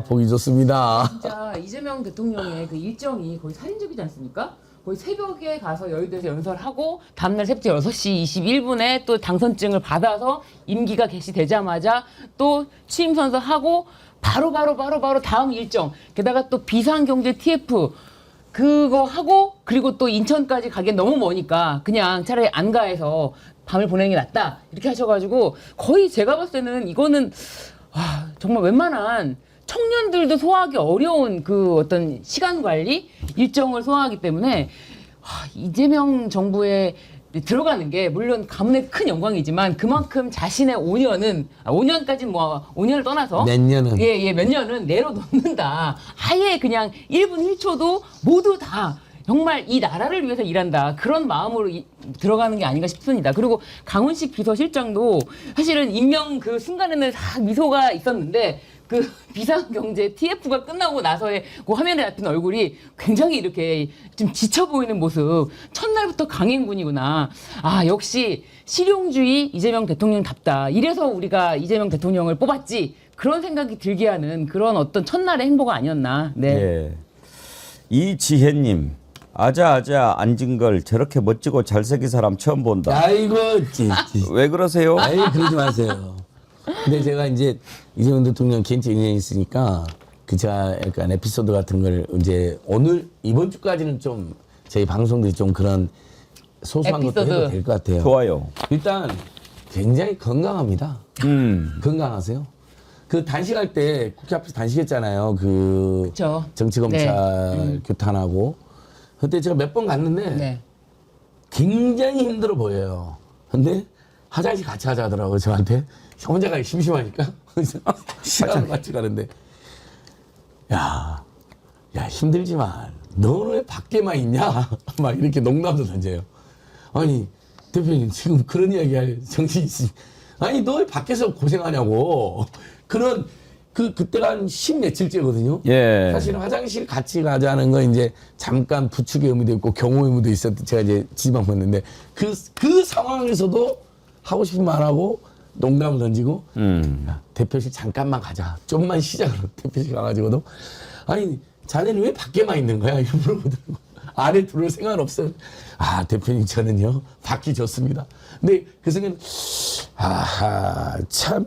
보기 좋습니다. 진짜 이재명 대통령의 그 일정이 거의 살인적이지 않습니까? 거의 새벽에 가서 여의도에서 연설하고 다음날 새벽 6시 21분에 또 당선증을 받아서 임기가 개시되자마자 또 취임 선서하고 바로 다음 일정. 게다가 또 비상경제 TF 그거 하고 그리고 또 인천까지 가기엔 너무 머니까 그냥 차라리 안 가해서 밤을 보내는 게 낫다 이렇게 하셔가지고 거의 제가 봤을 때는 이거는 와, 정말 웬만한 청년들도 소화하기 어려운 그 어떤 시간 관리 일정을 소화하기 때문에 이재명 정부에 들어가는 게 물론 가문의 큰 영광이지만 그만큼 자신의 5년까지 뭐 5년을 떠나서 몇 년은. 몇 년은 내려놓는다. 아예 그냥 1분 1초도 모두 다 정말 이 나라를 위해서 일한다. 그런 마음으로 들어가는 게 아닌가 싶습니다. 그리고 강훈식 비서실장도 사실은 임명 그 순간에는 다 미소가 있었는데 그 비상경제 TF가 끝나고 나서의 그 화면에 잡힌 얼굴이 굉장히 이렇게 좀 지쳐 보이는 모습. 첫날부터 강행군이구나. 역시 실용주의 이재명 대통령답다. 이래서 우리가 이재명 대통령을 뽑았지. 그런 생각이 들게 하는 그런 어떤 첫날의 행보가 아니었나. 네. 예. 이지혜님, 아자아자 앉은 걸 저렇게 멋지고 잘생긴 사람 처음 본다. 아이고, 왜 그러세요? 아이, 그러지 마세요. 근데 제가 이제 이재명 대통령 개인적 인연이 있으니까 제가 약간 에피소드 같은 걸 이제 이번 주까지는 좀 저희 방송들이 좀 그런 소소한 것도 해도 될 것 같아요. 좋아요. 일단 굉장히 건강합니다. 건강하세요? 그 단식할 때 국회 앞에서 단식했잖아요. 그쵸. 정치검찰 규탄하고. 그때 제가 몇 번 갔는데 굉장히 힘들어 보여요. 근데 화장실 같이 하자 하더라고요, 저한테. 혼자 가기 심심하니까. 시간 같이 가는데. 야, 힘들지만, 너는 왜 밖에만 있냐? 막 이렇게 농담도 던져요. 아니, 대표님, 지금 그런 이야기 할 정신이 있으시 아니, 너 왜 밖에서 고생하냐고. 그때가 한 10며칠째거든요. 예. 사실 화장실 같이 가자는 건 이제 잠깐 부축의 의미도 있고 경호의 의미도 있었는데 제가 이제 지방 봤는데 그 상황에서도 하고 싶은 말 하고 농담을 던지고 야, 대표실 잠깐만 가자. 좀만 시작으로 대표실 가가지고도 아니 자네는 왜 밖에만 있는 거야? 이렇게 물어보더라고. 안에 들어올 생각은 없어요. 대표님 저는요 밖이 좋습니다. 근데 그 순간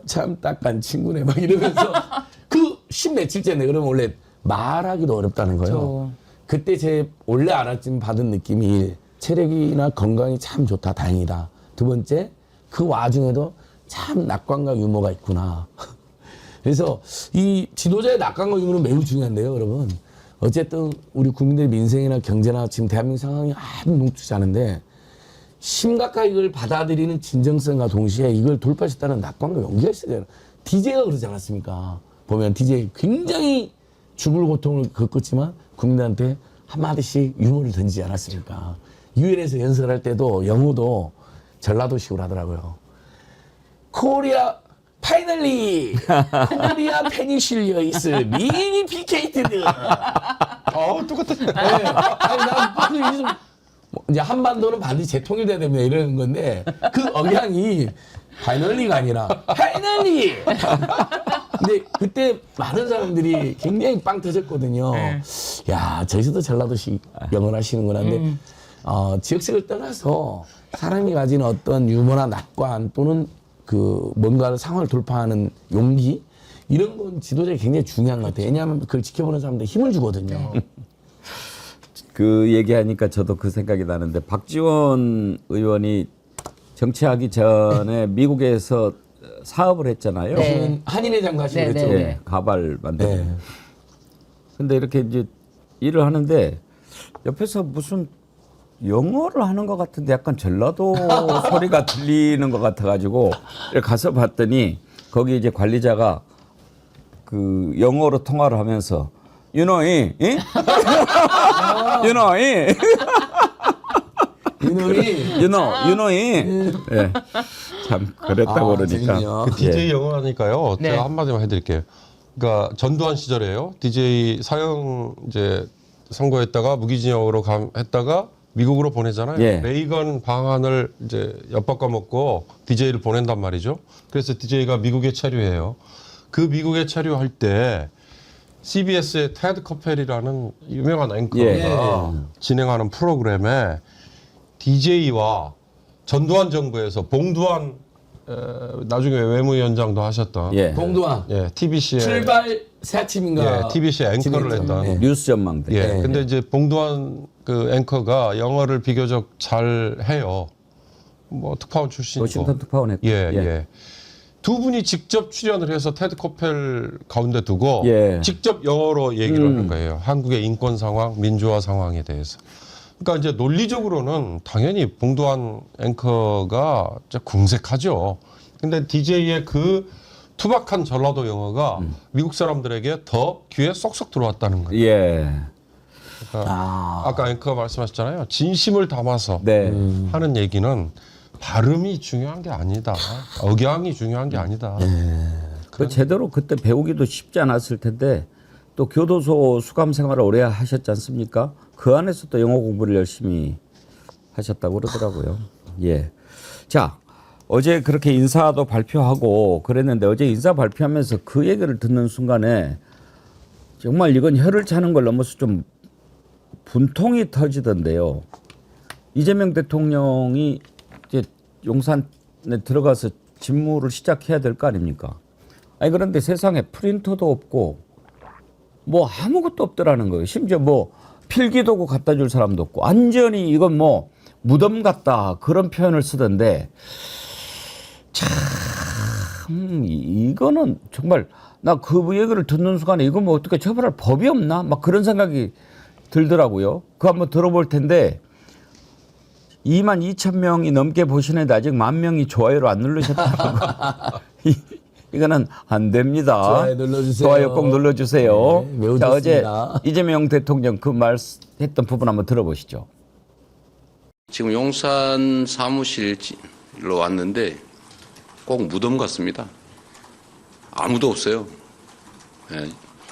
참 딱한 친구네 막 이러면서 그 10며칠째네. 그러면 원래 말하기도 어렵다는 거예요. 그때 제 원래 알았지만 받은 느낌이 체력이나 건강이 참 좋다, 다행이다. 두 번째 그 와중에도 참 낙관과 유머가 있구나. 그래서 이 지도자의 낙관과 유무는 매우 중요한데요, 여러분. 어쨌든 우리 국민들의 민생이나 경제나 지금 대한민국 상황이 아주 녹록지 않은데 심각하게 이걸 받아들이는 진정성과 동시에 이걸 돌파할 수 있다는 낙관과 용기가 있어야 돼요. DJ가 그러지 않았습니까? 보면 DJ 굉장히 죽을 고통을 겪었지만 국민들한테 한마디씩 유머를 던지지 않았습니까? 유엔에서 연설할 때도 영어도 전라도식으로 하더라고요. 코리아 파이널리 코리아 페니실리아 is 미니피케이티드. 똑같아. 네. 아니 난 요즘 이제 한반도는 반드시 재통일돼야 됩니다 이러는 건데 그 억양이 파이널리가 아니라 파이널리. 근데 그때 많은 사람들이 굉장히 빵 터졌거든요. 야 저기서도 전라도식 영어를 하시는구나. 근데 지역색을 떠나서 사람이 가진 어떤 유머나 낙관 또는 그 뭔가를 상황을 돌파하는 용기 이런 건 지도자가 굉장히 중요한 것 같아요. 왜냐하면 그걸 지켜보는 사람들 힘을 주거든요. 그 얘기하니까 저도 그 생각이 나는데 박지원 의원이 정치하기 전에 미국에서 사업을 했잖아요. 네. 한인회 장가시고 네, 그랬죠. 네, 예, 가발 만드는. 네. 근데 이렇게 이제 일을 하는데 옆에서 무슨 영어를 하는 것 같은데 약간 전라도 소리가 들리는 것 같아가지고 가서 봤더니 거기 이제 관리자가 그 영어로 통화를 하면서 You know, you know, you know, 예. 참 그랬다고 그러니까. 재밌네요. 그 DJ 영어 하니까요. 네. 제가 한마디만 해드릴게요. 그러니까 전두환 시절에요. DJ 사형 이제 선고했다가 무기징역으로 했다가 미국으로 보내잖아요. 예. 레이건 방안을 이제 엿바꿔 먹고 DJ를 보낸단 말이죠. 그래서 DJ가 미국에 체류해요. 그 미국에 체류할 때 CBS의 테드 커펠이라는 유명한 앵커가 예. 진행하는 프로그램에 DJ와 전두환 정부에서 봉두환 나중에 외무위원장도 하셨던 예. 봉두환 TBC의 출발 새 아침인가 TBC의 앵커를 진행했죠. 했던 네. 뉴스 전망대. 예. 근데 이제 봉두환 그 앵커가 영어를 비교적 잘 해요. 뭐 특파원 출신이고. 워싱턴 특파원 했고. 예. 두 분이 직접 출연을 해서 테드 코펠 가운데 두고 예. 직접 영어로 얘기를 하는 거예요. 한국의 인권 상황, 민주화 상황에 대해서. 그러니까 이제 논리적으로는 당연히 봉두환 앵커가 진짜 궁색하죠. 근데 DJ의 그 투박한 전라도 영어가 미국 사람들에게 더 귀에 쏙쏙 들어왔다는 거예요. 예. 아까 앵커가 말씀하셨잖아요. 진심을 담아서 네. 하는 얘기는 발음이 중요한 게 아니다. 억양이 중요한 게 아니다. 그 제대로 그때 배우기도 쉽지 않았을 텐데 또 교도소 수감 생활을 오래 하셨지 않습니까? 그 안에서 또 영어 공부를 열심히 하셨다고 그러더라고요. 예. 자, 어제 그렇게 인사도 발표하고 그랬는데 어제 인사 발표하면서 그 얘기를 듣는 순간에 정말 이건 혀를 차는 걸 넘어서 좀 분통이 터지던데요. 이재명 대통령이 이제 용산에 들어가서 직무를 시작해야 될 거 아닙니까? 아니 그런데 세상에 프린터도 없고 뭐 아무것도 없더라는 거예요. 심지어 뭐 필기도구 갖다 줄 사람도 없고 완전히 이건 뭐 무덤 같다 그런 표현을 쓰던데 참 이거는 정말 나 그 얘기를 듣는 순간에 이거 뭐 어떻게 처벌할 법이 없나 막 그런 생각이 들더라고요. 그거 한번 들어볼 텐데 22,000명이 넘게 보시는데 아직 10,000명이 좋아요를 안 누르셨다고. 이거는 안 됩니다. 좋아요 눌러주세요. 좋아요 꼭 눌러주세요. 네, 매우 자, 어제 좋습니다. 이재명 대통령 그 말했던 부분 한번 들어보시죠. 지금 용산 사무실로 왔는데 꼭 무덤 같습니다. 아무도 없어요. 예,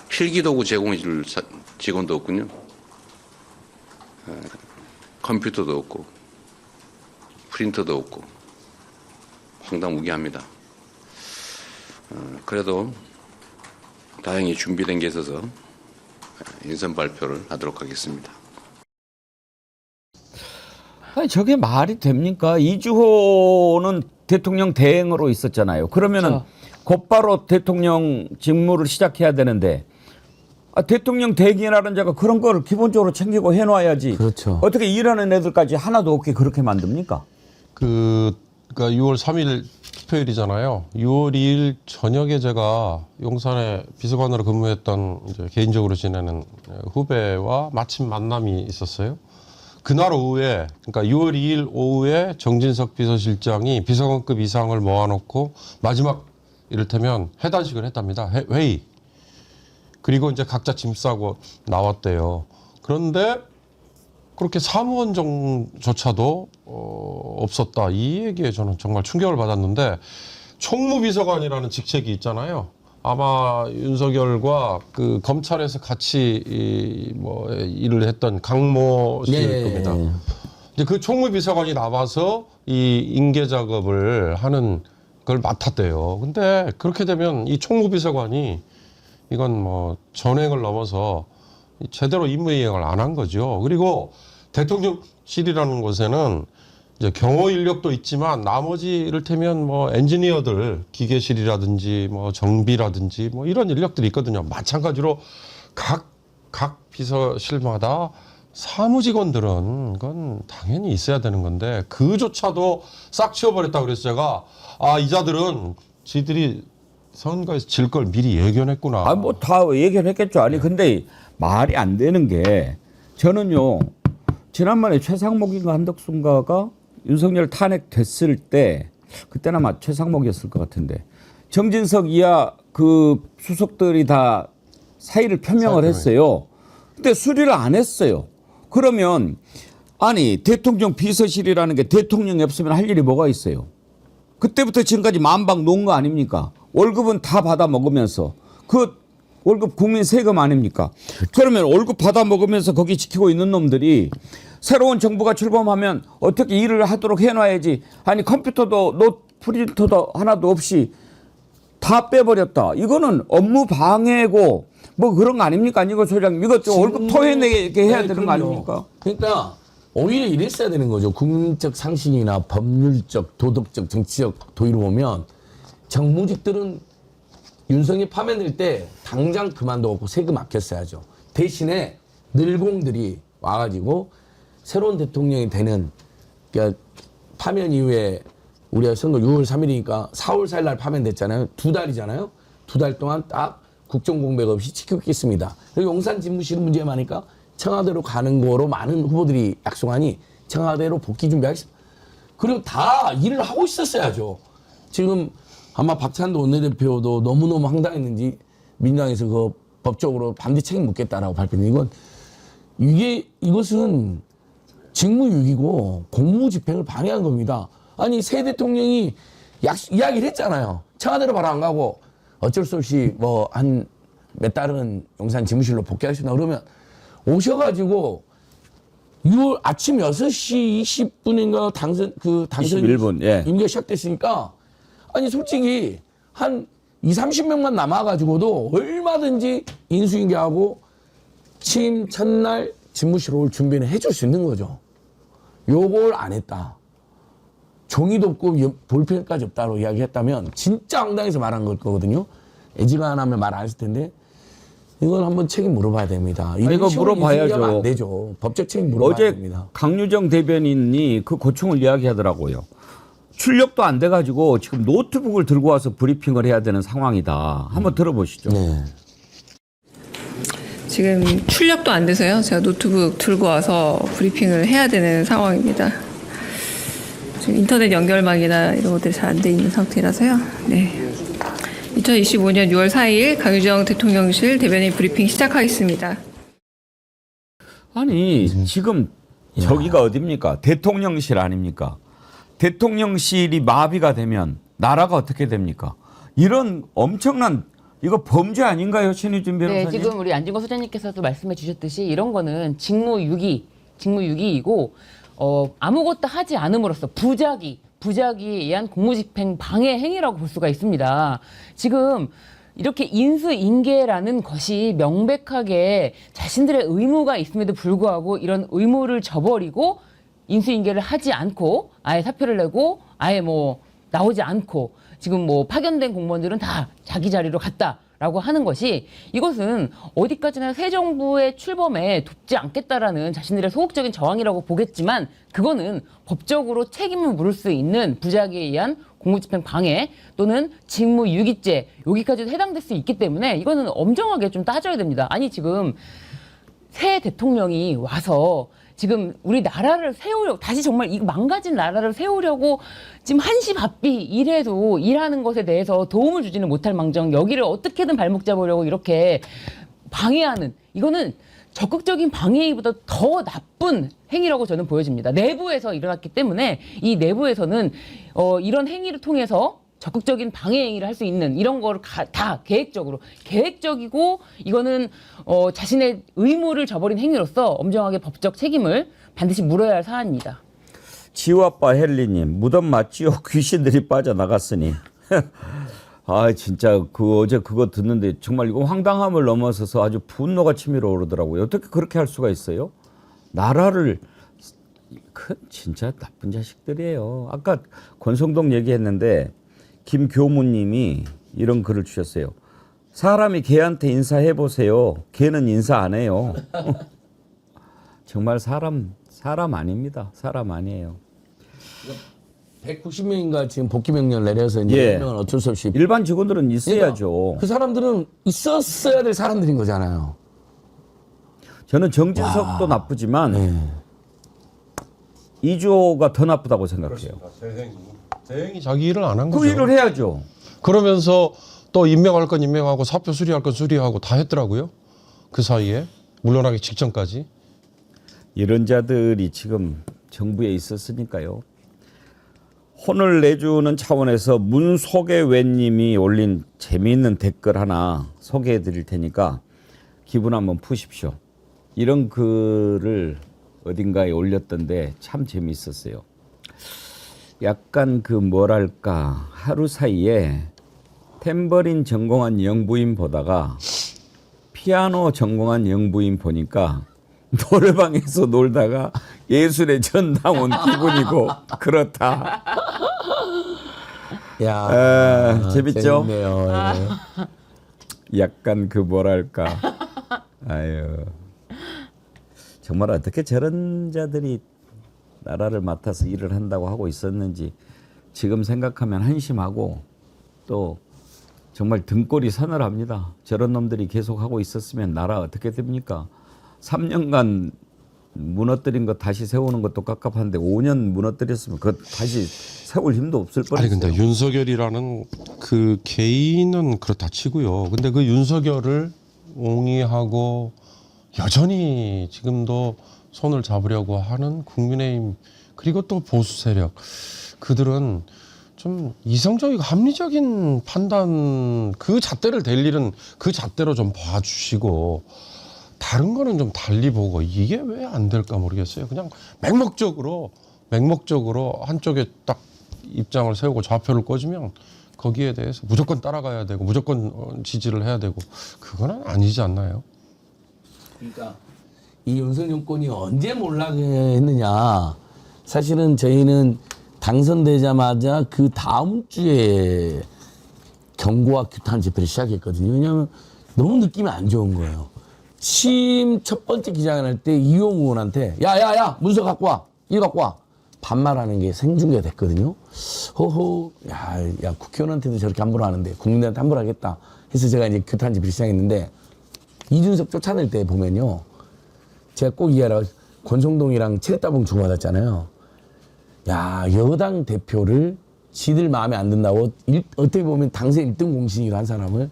필기도구 제공해 줄 직원도 없군요. 예, 컴퓨터도 없고 프린터도 없고 황당무계합니다. 그래도 다행히 준비된 게 있어서 인선 발표를 하도록 하겠습니다. 아니, 저게 말이 됩니까? 이주호는 대통령 대행으로 있었잖아요. 그러면은 곧바로 대통령 직무를 시작해야 되는데 대통령 대행이라는 자가 그런 걸 기본적으로 챙기고 해놔야지. 그렇죠. 어떻게 일하는 애들까지 하나도 없게 그렇게 만듭니까? 그 그러니까 6월 3일 투표일이잖아요. 6월 2일 저녁에 제가 용산에 비서관으로 근무했던 이제 개인적으로 지내는 후배와 마침 만남이 있었어요. 그날 오후에, 그러니까 6월 2일 오후에 정진석 비서실장이 비서관급 이상을 모아놓고 마지막 이를테면 회단식을 했답니다. 회의. 그리고 이제 각자 짐 싸고 나왔대요. 그런데 그렇게 사무원정조차도 없었다. 이 얘기에 저는 정말 충격을 받았는데, 총무비서관이라는 직책이 있잖아요. 아마 윤석열과 그 검찰에서 같이 일을 했던 강모 씨일 겁니다. 이제 그 총무비서관이 나와서 이 인계 작업을 하는 걸 맡았대요. 근데 그렇게 되면 이 총무비서관이 이건 뭐 전횡을 넘어서 제대로 임무이행을 안 한 거죠. 그리고 대통령실이라는 곳에는 이제 경호 인력도 있지만 나머지 이를테면 뭐 엔지니어들, 기계실이라든지 뭐 정비라든지 뭐 이런 인력들이 있거든요. 마찬가지로 각 비서실마다 사무직원들은 그건 당연히 있어야 되는 건데 그조차도 싹 치워버렸다고 그래서 제가 이 자들은 지들이 선거에서 질 걸 미리 예견했구나. 뭐 다 얘기를 했겠죠. 아니 근데 말이 안 되는 게 저는요 지난번에 최상목인가 한덕수인가가 윤석열 탄핵됐을 때 그때는 아마 최상목이었을 것 같은데 정진석 이하 그 수석들이 다 사의를 표명을 했어요. 근데 수리를 안 했어요. 그러면 아니 대통령 비서실이라는 게 대통령이 없으면 할 일이 뭐가 있어요. 그때부터 지금까지 만방 놓은 거 아닙니까? 월급은 다 받아 먹으면서 그 월급 국민 세금 아닙니까? 그러면 월급 받아 먹으면서 거기 지키고 있는 놈들이 새로운 정부가 출범하면 어떻게 일을 하도록 해놔야지. 아니 컴퓨터도 프린터도 하나도 없이 다 빼버렸다. 이거는 업무 방해고 뭐 그런 거 아닙니까? 이거 소장님 이거 좀 월급 토해내게 해야 되는 거 아닙니까? 그러니까 오히려 이랬어야 되는 거죠. 국민적 상식이나 법률적, 도덕적, 정치적 도의로 보면 정무직들은 윤석열 파면될 때 당장 그만두고 세금 아꼈어야죠. 대신에 늘공들이 와가지고 새로운 대통령이 되는, 그러니까 파면 이후에 우리가 선거 6월 3일이니까 4월 4일 날 파면됐잖아요. 2달이잖아요. 2달 동안 딱 국정공백 없이 지켰겠습니다. 그리고 용산 집무실은 문제가 많으니까 청와대로 가는 거로 많은 후보들이 약속하니 청와대로 복귀 준비하겠습니다. 그리고 다 일을 하고 있었어야죠. 지금 아마 박찬도 원내대표도 너무너무 황당했는지 민주당에서 그 법적으로 반대 책임 묻겠다라고 발표했는데 이것은 직무유기고 공무집행을 방해한 겁니다. 아니 새 대통령이 이야기를 했잖아요. 청와대로 바로 안 가고 어쩔 수 없이 뭐 한 몇 달은 용산 집무실로 복귀하시나 그러면 오셔가지고 6월 아침 6시 20분인가 당선 21분, 예. 임기가 시작됐으니까 아니 솔직히 한 20-30명만 남아가지고도 얼마든지 인수인계하고 취임 첫날 집무실 올 준비는 해줄 수 있는 거죠. 요걸 안 했다. 종이도 없고 볼펜까지 없다고 이야기했다면 진짜 황당해서 말한 걸 거거든요. 애지간하면 말 안 했을 텐데 이건 한번 책임 물어봐야 됩니다. 이거 물어봐야죠. 안 되죠. 법적 책임 물어봐야 어제 됩니다. 강유정 대변인이 그 고충을 이야기하더라고요. 출력도 안 돼가지고 지금 노트북을 들고 와서 브리핑을 해야 되는 상황이다. 한번 들어보시죠. 네. 지금 출력도 안 돼서요. 제가 노트북 들고 와서 브리핑을 해야 되는 상황입니다. 지금 인터넷 연결망이나 이런 것들이 잘 안 돼 있는 상태라서요. 네. 2025년 6월 4일 강유정 대통령실 대변인 브리핑 시작하겠습니다. 아니 지금 저기가 어딥니까? 대통령실 아닙니까? 대통령실이 마비가 되면 나라가 어떻게 됩니까? 이런 엄청난 이거 범죄 아닌가요, 신의준 변호사님? 네, 지금 우리 안진거 소장님께서도 말씀해 주셨듯이 이런 거는 직무유기이고 아무것도 하지 않음으로써 부작위에 의한 공무집행 방해 행위라고 볼 수가 있습니다. 지금 이렇게 인수인계라는 것이 명백하게 자신들의 의무가 있음에도 불구하고 이런 의무를 저버리고 인수인계를 하지 않고 아예 사표를 내고 아예 뭐 나오지 않고 지금 뭐 파견된 공무원들은 다 자기 자리로 갔다라고 라고 하는 것이 이것은 어디까지나 새 정부의 출범에 돕지 않겠다라는 자신들의 소극적인 저항이라고 보겠지만 그거는 법적으로 책임을 물을 수 있는 부작위에 의한 공무집행 방해 또는 직무유기죄 여기까지도 해당될 수 있기 때문에 이거는 엄정하게 좀 따져야 됩니다. 아니 지금 새 대통령이 와서 지금 우리 나라를 세우려고 다시 정말 이 망가진 나라를 세우려고 지금 한시바삐 일해도 일하는 것에 대해서 도움을 주지는 못할 망정 여기를 어떻게든 발목 잡으려고 이렇게 방해하는 이거는 적극적인 방해보다 더 나쁜 행위라고 저는 보여집니다. 내부에서 일어났기 때문에 이 내부에서는 이런 행위를 통해서 적극적인 방해 행위를 할 수 있는 이런 거를 다 계획적이고 이거는 자신의 의무를 저버린 행위로서 엄정하게 법적 책임을 반드시 물어야 할 사안입니다. 지우아빠 헬리님 무덤 맞지요? 귀신들이 빠져나갔으니. 아 진짜 어제 그거 듣는데 정말 이거 황당함을 넘어서서 아주 분노가 치밀어 오르더라고요. 어떻게 그렇게 할 수가 있어요? 나라를 진짜 나쁜 자식들이에요. 아까 권성동 얘기했는데 김교무님이 이런 글을 주셨어요. 사람이 개한테 인사해 보세요. 개는 인사 안 해요. 정말 사람 아닙니다. 사람 아니에요. 190명인가 지금 복귀 명령 내려서 이제 예. 명은 어쩔 수 없이 일반 직원들은 있어야죠. 그 사람들은 있었어야 될 사람들인 거잖아요. 저는 정진석도 나쁘지만 이주호가 더 나쁘다고 생각해요. 대행이 자기 일을 안 한 거죠. 그 일을 해야죠. 그러면서 또 임명할 건 임명하고 사표 수리할 건 수리하고 다 했더라고요. 그 사이에 물러나기 직전까지. 이런 자들이 지금 정부에 있었으니까요. 혼을 내주는 차원에서 문소개외님이 올린 재미있는 댓글 하나 소개해 드릴 테니까 기분 한번 푸십시오. 이런 글을 어딘가에 올렸던데 참 재미있었어요. 약간 그 뭐랄까 하루 사이에 탬버린 전공한 영부인 보다가 피아노 전공한 영부인 보니까 노래방에서 놀다가 예술의 전당 온 기분이고 그렇다. 야, 재밌죠? 재밌네요. 약간 그 뭐랄까 아유 정말 어떻게 저런 자들이 나라를 맡아서 일을 한다고 하고 있었는지 지금 생각하면 한심하고 또 정말 등골이 서늘합니다. 저런 놈들이 계속 하고 있었으면 나라 어떻게 됩니까? 3년간 무너뜨린 거 다시 세우는 것도 깝깝한데 5년 무너뜨렸으면 그거 다시 세울 힘도 없을 뻔했어요. 아니 근데 윤석열이라는 그 개인은 그렇다 치고요. 근데 그 윤석열을 옹이하고 여전히 지금도 손을 잡으려고 하는 국민의힘 그리고 또 보수 세력 그들은 좀 이성적이고 합리적인 판단 그 잣대를 댈 일은 그 잣대로 좀 봐주시고 다른 거는 좀 달리 보고 이게 왜 안 될까 모르겠어요. 그냥 맹목적으로 한쪽에 딱 입장을 세우고 좌표를 꽂으면 거기에 대해서 무조건 따라가야 되고 무조건 지지를 해야 되고 그거는 아니지 않나요? 그러니까 이 윤석열 정권이 언제 몰락했느냐. 사실은 저희는 당선되자마자 그 다음 주에 경고와 규탄 집회를 시작했거든요. 왜냐하면 너무 느낌이 안 좋은 거예요. 취임 첫 번째 기자회견 할 때 이용 의원한테 야야야 문서 갖고 와. 이거 갖고 와. 반말하는 게 생중계가 됐거든요. 호호 야 국회의원한테도 저렇게 함부로 하는데 국민들한테 함부로 하겠다 해서 제가 이제 규탄 집회를 시작했는데 이준석 쫓아낼 때 보면요. 제가 꼭 이해하라고 권성동이랑 체리따봉 주고받았잖아요. 야 여당 대표를 지들 마음에 안 든다고 어떻게 보면 당시 1등 공신이기도 한 사람을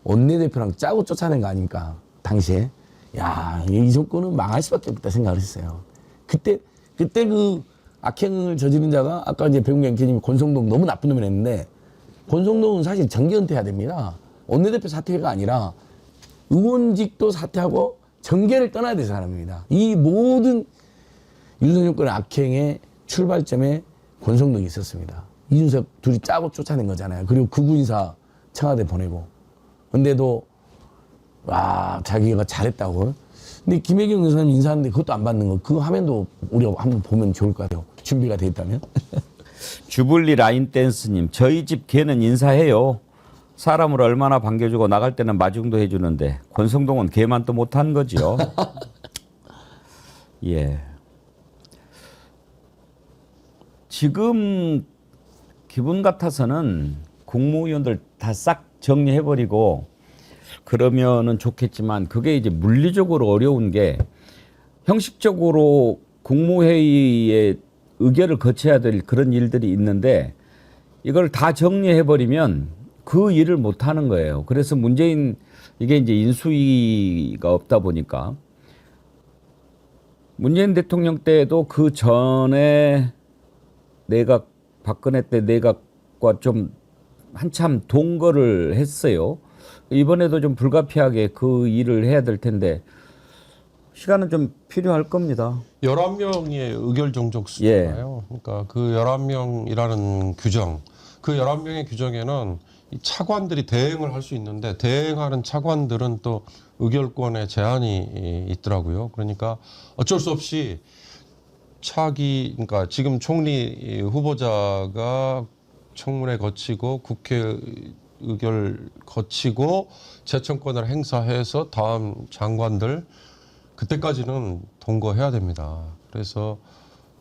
원내대표랑 짜고 쫓아낸 거 아닙니까? 당시에. 야 이 정권은 망할 수밖에 없다 생각을 했어요. 그때 그 악행을 저지른 자가 아까 이제 배웅기 앵커님이 권성동 너무 나쁜 놈을 했는데 권성동은 사실 정계 은퇴해야 됩니다. 원내대표 사퇴가 아니라 의원직도 사퇴하고 정계를 떠나야 될 사람입니다. 이 모든 윤석열 정권의 악행의 출발점에 권성동이 있었습니다. 이준석 둘이 짜고 쫓아낸 거잖아요. 그리고 극우 인사 청와대 보내고. 근데도 와 자기가 잘했다고. 근데 김혜경 의사님 인사하는데 그것도 안 받는 거. 그 화면도 우리가 한번 보면 좋을 것 같아요. 준비가 돼 있다면. 주블리 라인 댄스님 저희 집 개는 인사해요. 사람을 얼마나 반겨주고 나갈 때는 마중도 해주는데 권성동은 걔만 또 못한 거지요. 예. 지금 기분 같아서는 국무위원들 다 싹 정리해버리고 그러면은 좋겠지만 그게 이제 물리적으로 어려운 게 형식적으로 국무회의에 의결을 거쳐야 될 그런 일들이 있는데 이걸 다 정리해버리면 그 일을 못 하는 거예요. 그래서 이게 이제 인수위가 없다 보니까 문재인 대통령 때도 그 전에 박근혜 때 내각과 좀 한참 동거를 했어요. 이번에도 좀 불가피하게 그 일을 해야 될 텐데 시간은 좀 필요할 겁니다. 11명의 의결 종족수잖아요. 그러니까 그 11명이라는 규정, 그 11명의 규정에는 이 차관들이 대행을 할 수 있는데 대행하는 차관들은 또 의결권에 제한이 있더라고요. 그러니까 어쩔 수 없이 그러니까 지금 총리 후보자가 청문회 거치고 국회 의결 거치고 재청권을 행사해서 다음 장관들 그때까지는 동거해야 됩니다. 그래서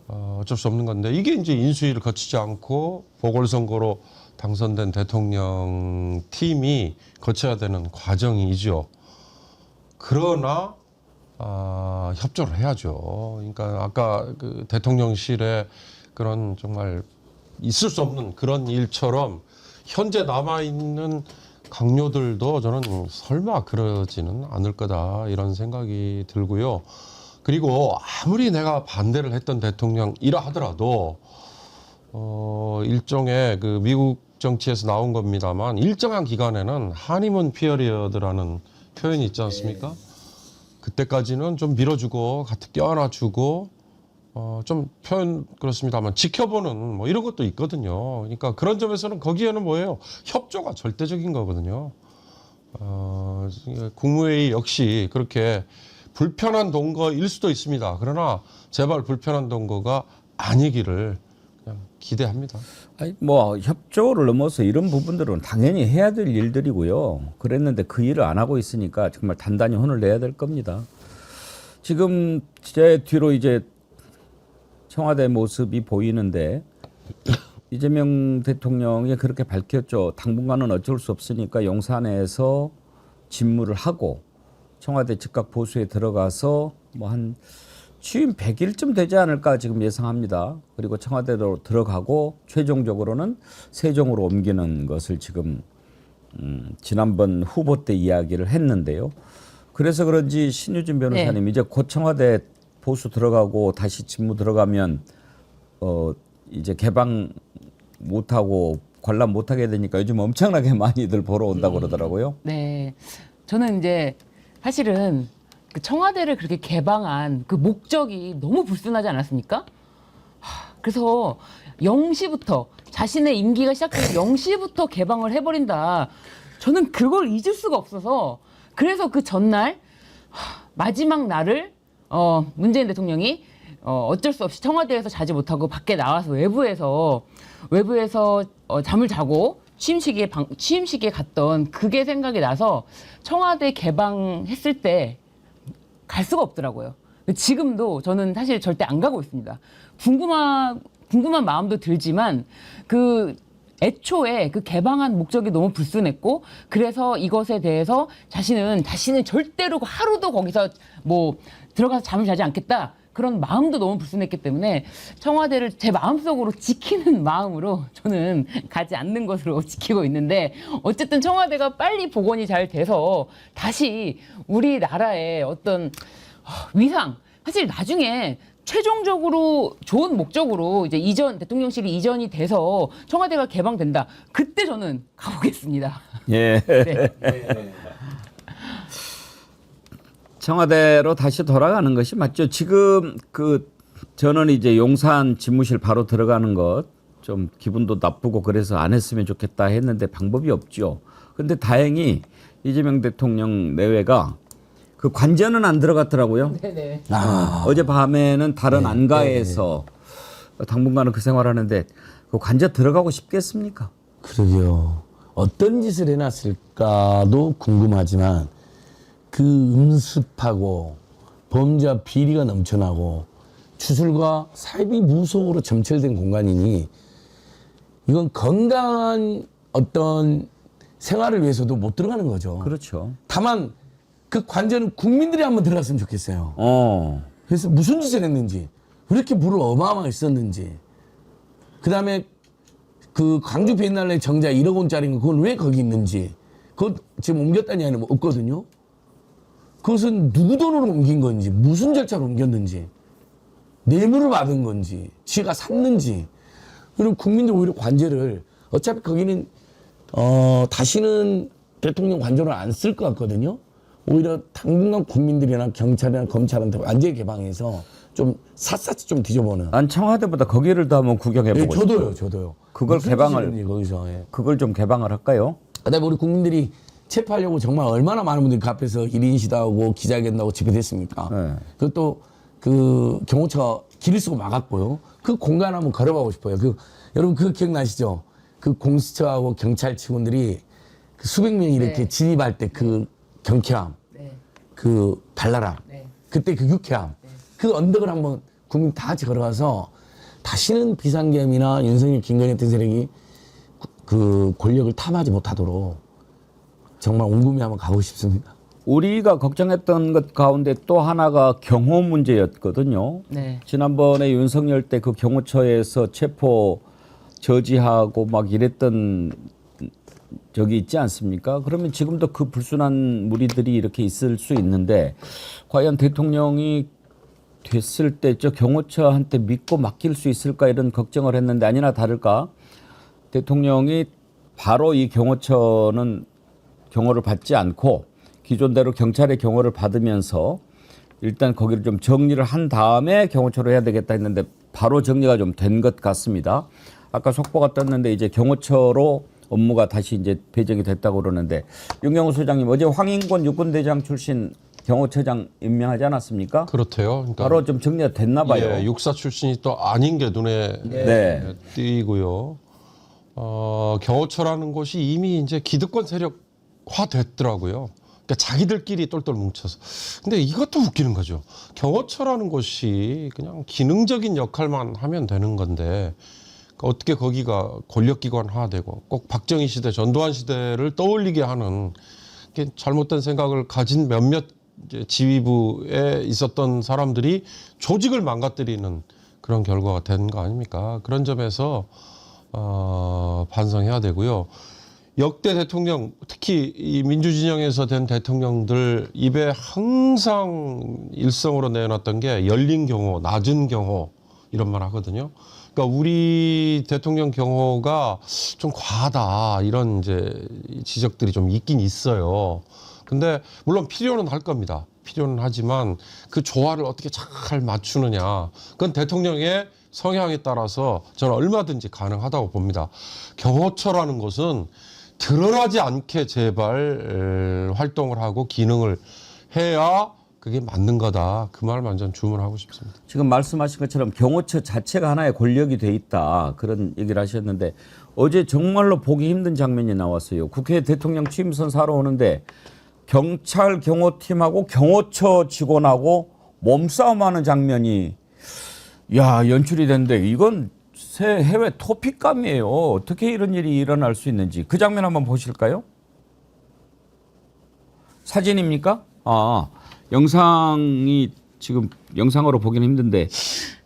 어쩔 수 없는 건데 이게 이제 인수위를 거치지 않고 보궐선거로 당선된 대통령 팀이 거쳐야 되는 과정이죠. 그러나 협조를 해야죠. 그러니까 아까 그 대통령실에 그런 정말 있을 수 없는 그런 일처럼 현재 남아있는 강요들도 저는 설마 그러지는 않을 거다 이런 생각이 들고요. 그리고 아무리 내가 반대를 했던 대통령이라 하더라도 일종의 그 미국 정치에서 나온 겁니다만 일정한 기간에는 하니문 피어리어드라는 표현이 있지 않습니까? 그때까지는 좀 밀어주고 같이 껴안아주고 좀 표현 그렇습니다만 지켜보는 뭐 이런 것도 있거든요. 그러니까 그런 점에서는 거기에는 뭐예요? 협조가 절대적인 거거든요. 국무회의 역시 그렇게 불편한 동거일 수도 있습니다. 그러나 제발 불편한 동거가 아니기를 그냥 기대합니다. 아니, 뭐 협조를 넘어서 이런 부분들은 당연히 해야 될 일들이고요. 그랬는데 그 일을 안 하고 있으니까 정말 단단히 혼을 내야 될 겁니다. 지금 제 뒤로 이제 청와대 모습이 보이는데 이재명 대통령이 그렇게 밝혔죠. 당분간은 어쩔 수 없으니까 용산에서 집무를 하고 청와대 즉각 보수에 들어가서 뭐 한 취임 100일쯤 되지 않을까 지금 예상합니다. 그리고 청와대로 들어가고 최종적으로는 세종으로 옮기는 것을 지금 지난번 후보 때 이야기를 했는데요. 그래서 그런지 신유진 변호사님 이제 곧 청와대 보수 들어가고 다시 집무 들어가면 이제 개방 못하고 관람 못하게 되니까 요즘 엄청나게 많이들 보러 온다고 그러더라고요. 네. 저는 이제 사실은 그 청와대를 그렇게 개방한 그 목적이 너무 불순하지 않았습니까? 그래서 0시부터 자신의 임기가 시작돼서 0시부터 개방을 해버린다. 저는 그걸 잊을 수가 없어서 그래서 그 전날 마지막 날을 문재인 대통령이 어쩔 수 없이 청와대에서 자지 못하고 밖에 나와서 외부에서 잠을 자고 취임식에 갔던 그게 생각이 나서 청와대 개방했을 때 갈 수가 없더라고요. 지금도 저는 사실 절대 안 가고 있습니다. 궁금한 마음도 들지만 그 애초에 그 개방한 목적이 너무 불순했고 그래서 이것에 대해서 자신은 절대로 하루도 거기서 뭐 들어가서 잠을 자지 않겠다. 그런 마음도 너무 불순했기 때문에 청와대를 제 마음속으로 지키는 마음으로 저는 가지 않는 것으로 지키고 있는데 어쨌든 청와대가 빨리 복원이 잘 돼서 다시 우리나라의 어떤 위상 사실 나중에 최종적으로 좋은 목적으로 이제 대통령실이 이전이 돼서 청와대가 개방된다. 그때 저는 가보겠습니다. 예. 네. 청와대로 다시 돌아가는 것이 맞죠. 지금 저는 이제 용산 집무실 바로 들어가는 것 좀 기분도 나쁘고 그래서 안 했으면 좋겠다 했는데 방법이 없죠. 근데 다행히 이재명 대통령 내외가 그 관저는 안 들어갔더라고요. 네네. 어젯밤에는 다른 안가에서 당분간은 그 생활하는데 그 관저 들어가고 싶겠습니까? 그러게요. 어떤 짓을 해놨을까도 궁금하지만 그 음습하고 범죄와 비리가 넘쳐나고 추술과 사이비 무속으로 점철된 공간이니 이건 건강한 어떤 생활을 위해서도 못 들어가는 거죠. 그렇죠. 다만 그 관저는 국민들이 한번 들어갔으면 좋겠어요. 그래서 무슨 짓을 했는지, 왜 이렇게 물을 어마어마하게 썼는지, 그 다음에 그 광주 비엔날레 정자 1억 원짜리인 거 그건 왜 거기 있는지, 그거 지금 옮겼다니 아니면 없거든요. 그것은 누구 돈으로 옮긴 건지, 무슨 절차로 옮겼는지, 뇌물을 받은 건지, 지가 샀는지. 그리고 국민들 오히려 관제를 어차피 거기는 다시는 대통령 관저를 안 쓸 것 같거든요. 오히려 당분간 국민들이나 경찰이나 검찰한테 완전히 개방해서 좀 샅샅이 좀 뒤져보는. 난 청와대보다 거기를 더 한번 구경해보고 싶어요. 저도요. 그걸 무슨 개방을 짓이든지 거기서. 예. 그걸 좀 개방을 할까요? 그다음에 우리 국민들이 체포하려고 정말 얼마나 많은 분들이 그 앞에서 1인 시다하고 기자회견하고 집회됐습니까? 네. 그것도 그 경호처가 길을 쓰고 막았고요. 그 공간 한번 걸어가고 싶어요. 여러분 그거 기억나시죠? 그 공수처하고 경찰 직원들이 그 수백 명이 이렇게 진입할 때 그 경쾌함, 그 발랄함, 그때 그 유쾌함, 그 언덕을 한번 국민 다 같이 걸어가서 다시는 비상계엄이나 윤석열, 김건희 같은 세력이 그 권력을 탐하지 못하도록 정말 온국이 한번 가고 싶습니다. 우리가 걱정했던 것 가운데 또 하나가 경호 문제였거든요. 네. 지난번에 윤석열 때 그 경호처에서 체포 저지하고 막 이랬던 적이 있지 않습니까? 그러면 지금도 그 불순한 무리들이 이렇게 있을 수 있는데 과연 대통령이 됐을 때 저 경호처한테 믿고 맡길 수 있을까 이런 걱정을 했는데 아니나 다를까 대통령이 바로 이 경호처는 경호를 받지 않고 기존대로 경찰의 경호를 받으면서 일단 거기를 좀 정리를 한 다음에 경호처로 해야 되겠다 했는데 바로 정리가 좀 된 것 같습니다. 아까 속보가 떴는데 이제 경호처로 업무가 다시 이제 배정이 됐다고 그러는데 윤경호 소장님 어제 황인권 육군대장 출신 경호처장 임명하지 않았습니까? 그렇대요. 그러니까 바로 좀 정리가 됐나 봐요. 예, 육사 출신이 또 아닌 게 눈에 네. 띄고요. 경호처라는 곳이 이미 이제 기득권 세력화 됐더라고요. 그러니까 자기들끼리 똘똘 뭉쳐서. 근데 이것도 웃기는 거죠. 경호처라는 곳이 그냥 기능적인 역할만 하면 되는 건데 어떻게 거기가 권력기관화되고 꼭 박정희 시대, 전두환 시대를 떠올리게 하는 잘못된 생각을 가진 몇몇 지휘부에 있었던 사람들이 조직을 망가뜨리는 그런 결과가 된 거 아닙니까? 그런 점에서 반성해야 되고요. 역대 대통령, 특히 이 민주진영에서 된 대통령들 입에 항상 일성으로 내놨던 게 열린 경호, 낮은 경호 이런 말 하거든요. 그러니까 우리 대통령 경호가 좀 과하다 이런 이제 지적들이 좀 있긴 있어요. 근데 물론 필요는 할 겁니다. 필요는 하지만 그 조화를 어떻게 잘 맞추느냐. 그건 대통령의 성향에 따라서 저는 얼마든지 가능하다고 봅니다. 경호처라는 것은 드러나지 않게 제발 활동을 하고 기능을 해야 그게 맞는 거다. 그 말을 완전 주문하고 싶습니다. 지금 말씀하신 것처럼 경호처 자체가 하나의 권력이 돼 있다. 그런 얘기를 하셨는데 어제 정말로 보기 힘든 장면이 나왔어요. 국회 대통령 취임선 사러 오는데 경찰 경호팀하고 경호처 직원하고 몸싸움하는 장면이 연출이 됐는데 이건 해외 토픽감이에요. 어떻게 이런 일이 일어날 수 있는지 그 장면 한번 보실까요? 사진입니까? 영상이 지금 영상으로 보기는 힘든데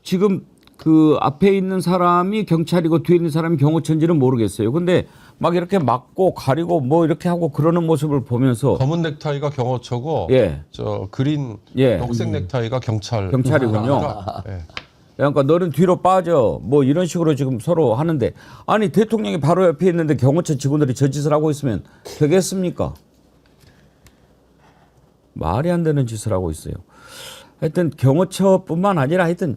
지금 그 앞에 있는 사람이 경찰이고 뒤에 있는 사람이 경호처인지는 모르겠어요. 근데 막 이렇게 막고 가리고 뭐 이렇게 하고 그러는 모습을 보면서 검은 넥타이가 경호처고 저 그린 녹색 넥타이가 경찰이군요. 예. 그러니까 너는 뒤로 빠져 뭐 이런 식으로 지금 서로 하는데 아니 대통령이 바로 옆에 있는데 경호처 직원들이 저 짓을 하고 있으면 되겠습니까? 말이 안 되는 짓을 하고 있어요. 하여튼 경호처뿐만 아니라 하여튼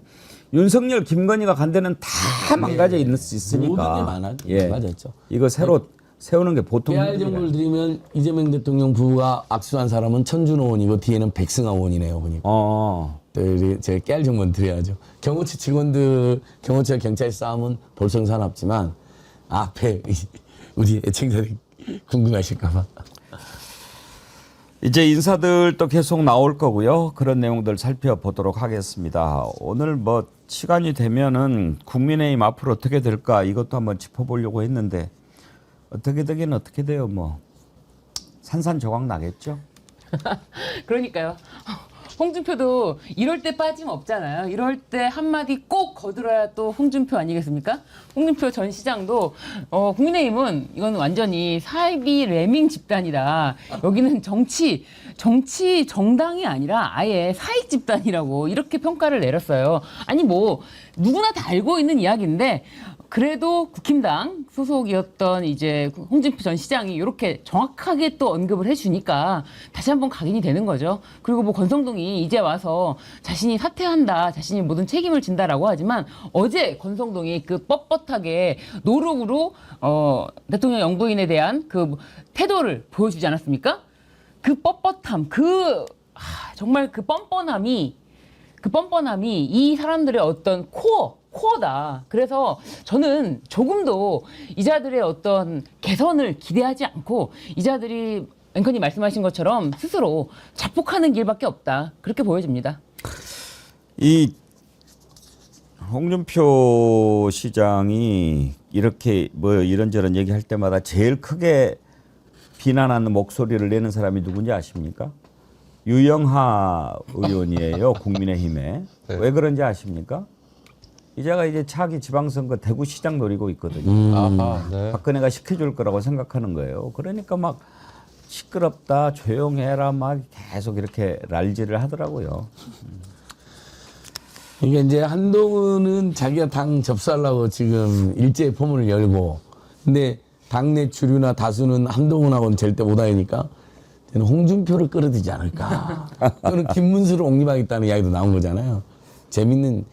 윤석열, 김건희가 간 데는 다 망가져 있으니까. 모든 게 망가졌죠. 이거 새로 세우는 게 보통 깨알 정보를 드리면 이재명 대통령 부부가 악수한 사람은 천준호 의원이고 뒤에는 백승하 의원이네요. 보니까. 제가 깨알 정보를 드려야죠. 경호처 직원들, 경호처 경찰 싸움은 볼성사납지만 앞에 우리 애청자들이 궁금하실까봐. 이제 인사들도 계속 나올 거고요. 그런 내용들 살펴보도록 하겠습니다. 오늘 뭐 시간이 되면은 국민의힘 앞으로 어떻게 될까 이것도 한번 짚어보려고 했는데 어떻게 되긴 어떻게 돼요. 뭐 산산조각 나겠죠. 그러니까요. 홍준표도 이럴 때 빠짐없잖아요. 이럴 때 한마디 꼭 거들어야 또 홍준표 아니겠습니까? 홍준표 전 시장도 국민의힘은 이건 완전히 사이비 레밍 집단이다. 여기는 정치 정당이 아니라 아예 사익 집단이라고 이렇게 평가를 내렸어요. 아니 뭐 누구나 다 알고 있는 이야기인데 그래도 국힘당 소속이었던 이제 홍준표 전 시장이 이렇게 정확하게 또 언급을 해주니까 다시 한번 각인이 되는 거죠. 그리고 뭐 권성동이 이제 와서 자신이 사퇴한다, 자신이 모든 책임을 진다라고 하지만 어제 권성동이 그 뻣뻣하게 노력으로 대통령 영부인에 대한 그 태도를 보여주지 않았습니까? 그 뻣뻣함, 정말 그 뻔뻔함이 이 사람들의 어떤 코어다. 그래서 저는 조금도 이자들의 어떤 개선을 기대하지 않고 이자들이 앵커님 말씀하신 것처럼 스스로 자폭하는 길밖에 없다. 그렇게 보여집니다. 이 홍준표 시장이 이렇게 뭐 이런저런 얘기할 때마다 제일 크게 비난하는 목소리를 내는 사람이 누군지 아십니까? 유영하 의원이에요. 국민의힘에. 네. 왜 그런지 아십니까? 이제가 이제 차기 지방선거 대구시장 노리고 있거든요. 아하, 네. 박근혜가 시켜줄 거라고 생각하는 거예요. 그러니까 막 시끄럽다, 조용해라, 막 계속 이렇게 랄질을 하더라고요. 이게 이제 한동훈은 자기가 당 접수하려고 지금 일제의 포문을 열고, 근데 당내 주류나 다수는 한동훈하고는 절대 못하니까 저는 홍준표를 끌어들이지 않을까. 또는 김문수를 옹립하겠다는 이야기도 나온 거잖아요. 재밌는.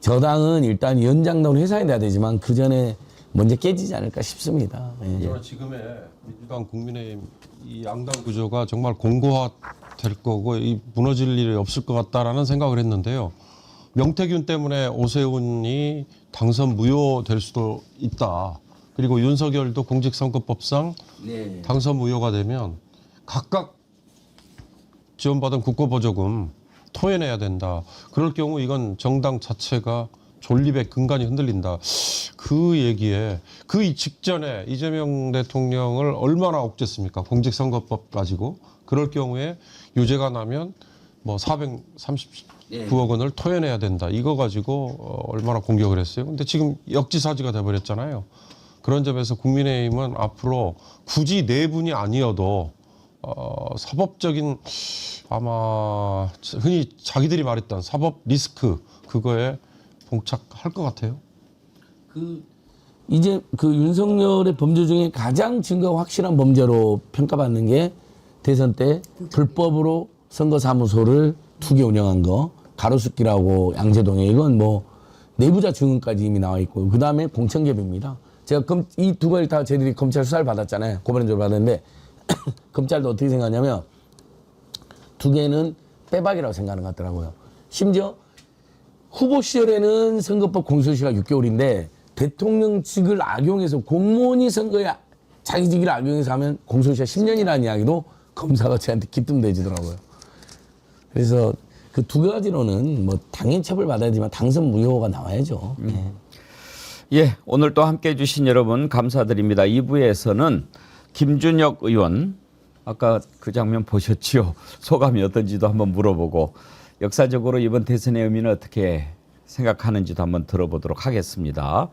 저당은 일단 연장당으로 해산이 돼야 되지만 그 전에 먼저 깨지지 않을까 싶습니다. 예. 저는 지금의 민주당 국민의힘 이 양당 구조가 정말 공고화될 거고 이 무너질 일이 없을 것 같다라는 생각을 했는데요. 명태균 때문에 오세훈이 당선 무효될 수도 있다. 그리고 윤석열도 공직선거법상 당선 무효가 되면 각각 지원받은 국고보조금 토해내야 된다. 그럴 경우 이건 정당 자체가 존립의 근간이 흔들린다. 그 얘기에 그 직전에 이재명 대통령을 얼마나 억제했습니까? 공직선거법 가지고. 그럴 경우에 유죄가 나면 뭐 439억 원을 토해내야 된다. 이거 가지고 얼마나 공격을 했어요. 근데 지금 역지사지가 돼버렸잖아요. 그런 점에서 국민의힘은 앞으로 굳이 네 분이 아니어도 사법적인 아마 흔히 자기들이 말했던 사법 리스크 그거에 봉착할 것 같아요. 이제 그 윤석열의 범죄 중에 가장 증거가 확실한 범죄로 평가받는 게 대선 때 불법으로 선거사무소를 2개 운영한 거, 가로수길하고 양재동에 이건 뭐 내부자 증언까지 이미 나와 있고 그 다음에 공천개입니다. 제가 이 두 가지 다 저희들이 검찰 수사를 받았잖아요. 고발인조를 받았는데 검찰도 어떻게 생각하냐면 2개는 빼박이라고 생각하는 것 같더라고요. 심지어 후보 시절에는 선거법 공소시효가 6개월인데 대통령직을 악용해서 공무원이 선거에 자기 직위를 악용해서 하면 공소시효가 10년이라는 이야기도 검사가 저한테 기뜸대지더라고요. 그래서 그 2가지로는 뭐 당연히 처벌받아야 되지만 당선 무효가 나와야죠. 예, 오늘 또 함께해 주신 여러분 감사드립니다. 2부에서는 김준혁 의원, 아까 그 장면 보셨지요? 소감이 어떤지도 한번 물어보고 역사적으로 이번 대선의 의미는 어떻게 생각하는지도 한번 들어보도록 하겠습니다.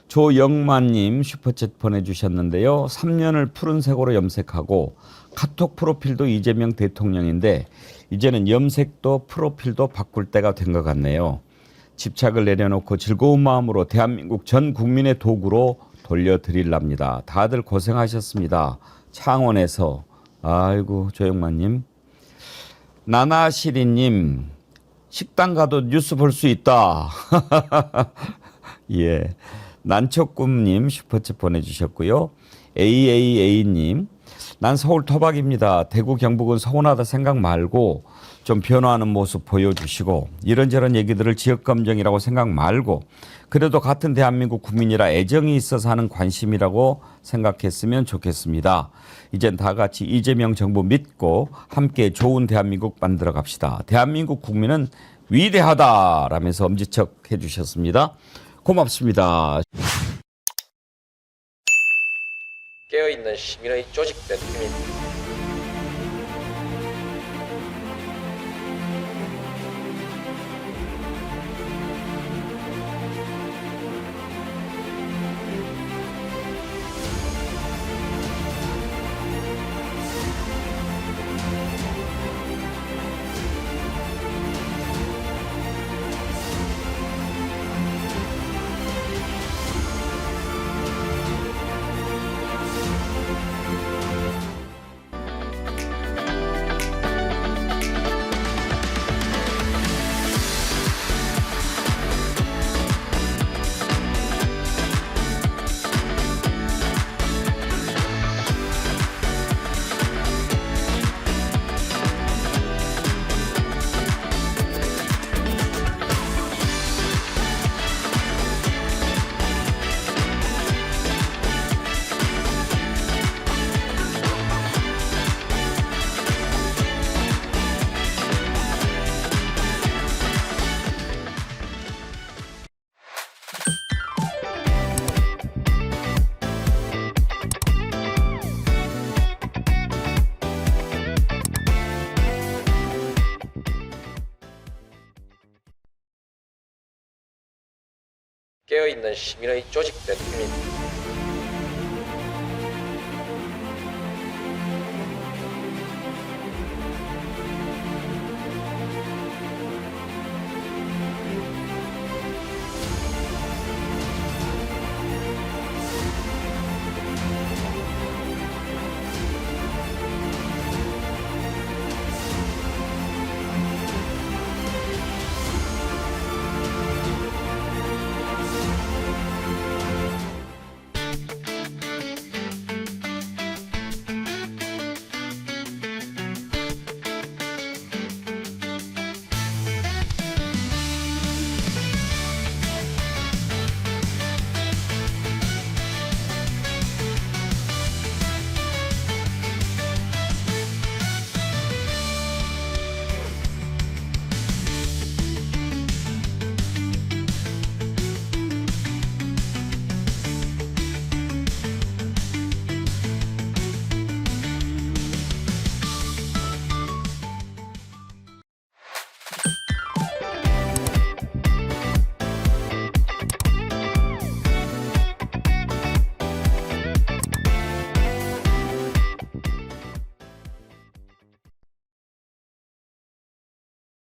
조영만님 슈퍼챗 보내주셨는데요. 3년을 푸른색으로 염색하고 카톡 프로필도 이재명 대통령인데 이제는 염색도 프로필도 바꿀 때가 된 것 같네요. 집착을 내려놓고 즐거운 마음으로 대한민국 전 국민의 도구로 돌려드릴랍니다. 다들 고생하셨습니다. 창원에서. 아이고 조영만님. 나나시리님 식당 가도 뉴스 볼 수 있다. 예. 난초꿈님 슈퍼챗 보내주셨고요. AAA님 난 서울 토박입니다. 대구 경북은 서운하다 생각 말고 좀 변화하는 모습 보여주시고 이런저런 얘기들을 지역감정이라고 생각 말고 그래도 같은 대한민국 국민이라 애정이 있어서 하는 관심이라고 생각했으면 좋겠습니다. 이젠 다 같이 이재명 정부 믿고 함께 좋은 대한민국 만들어 갑시다. 대한민국 국민은 위대하다라면서 엄지척 해주셨습니다. 고맙습니다. 깨어있는 시민의 조직된 힘입니다. 깨어있는 시민의 조직된 힘입니다.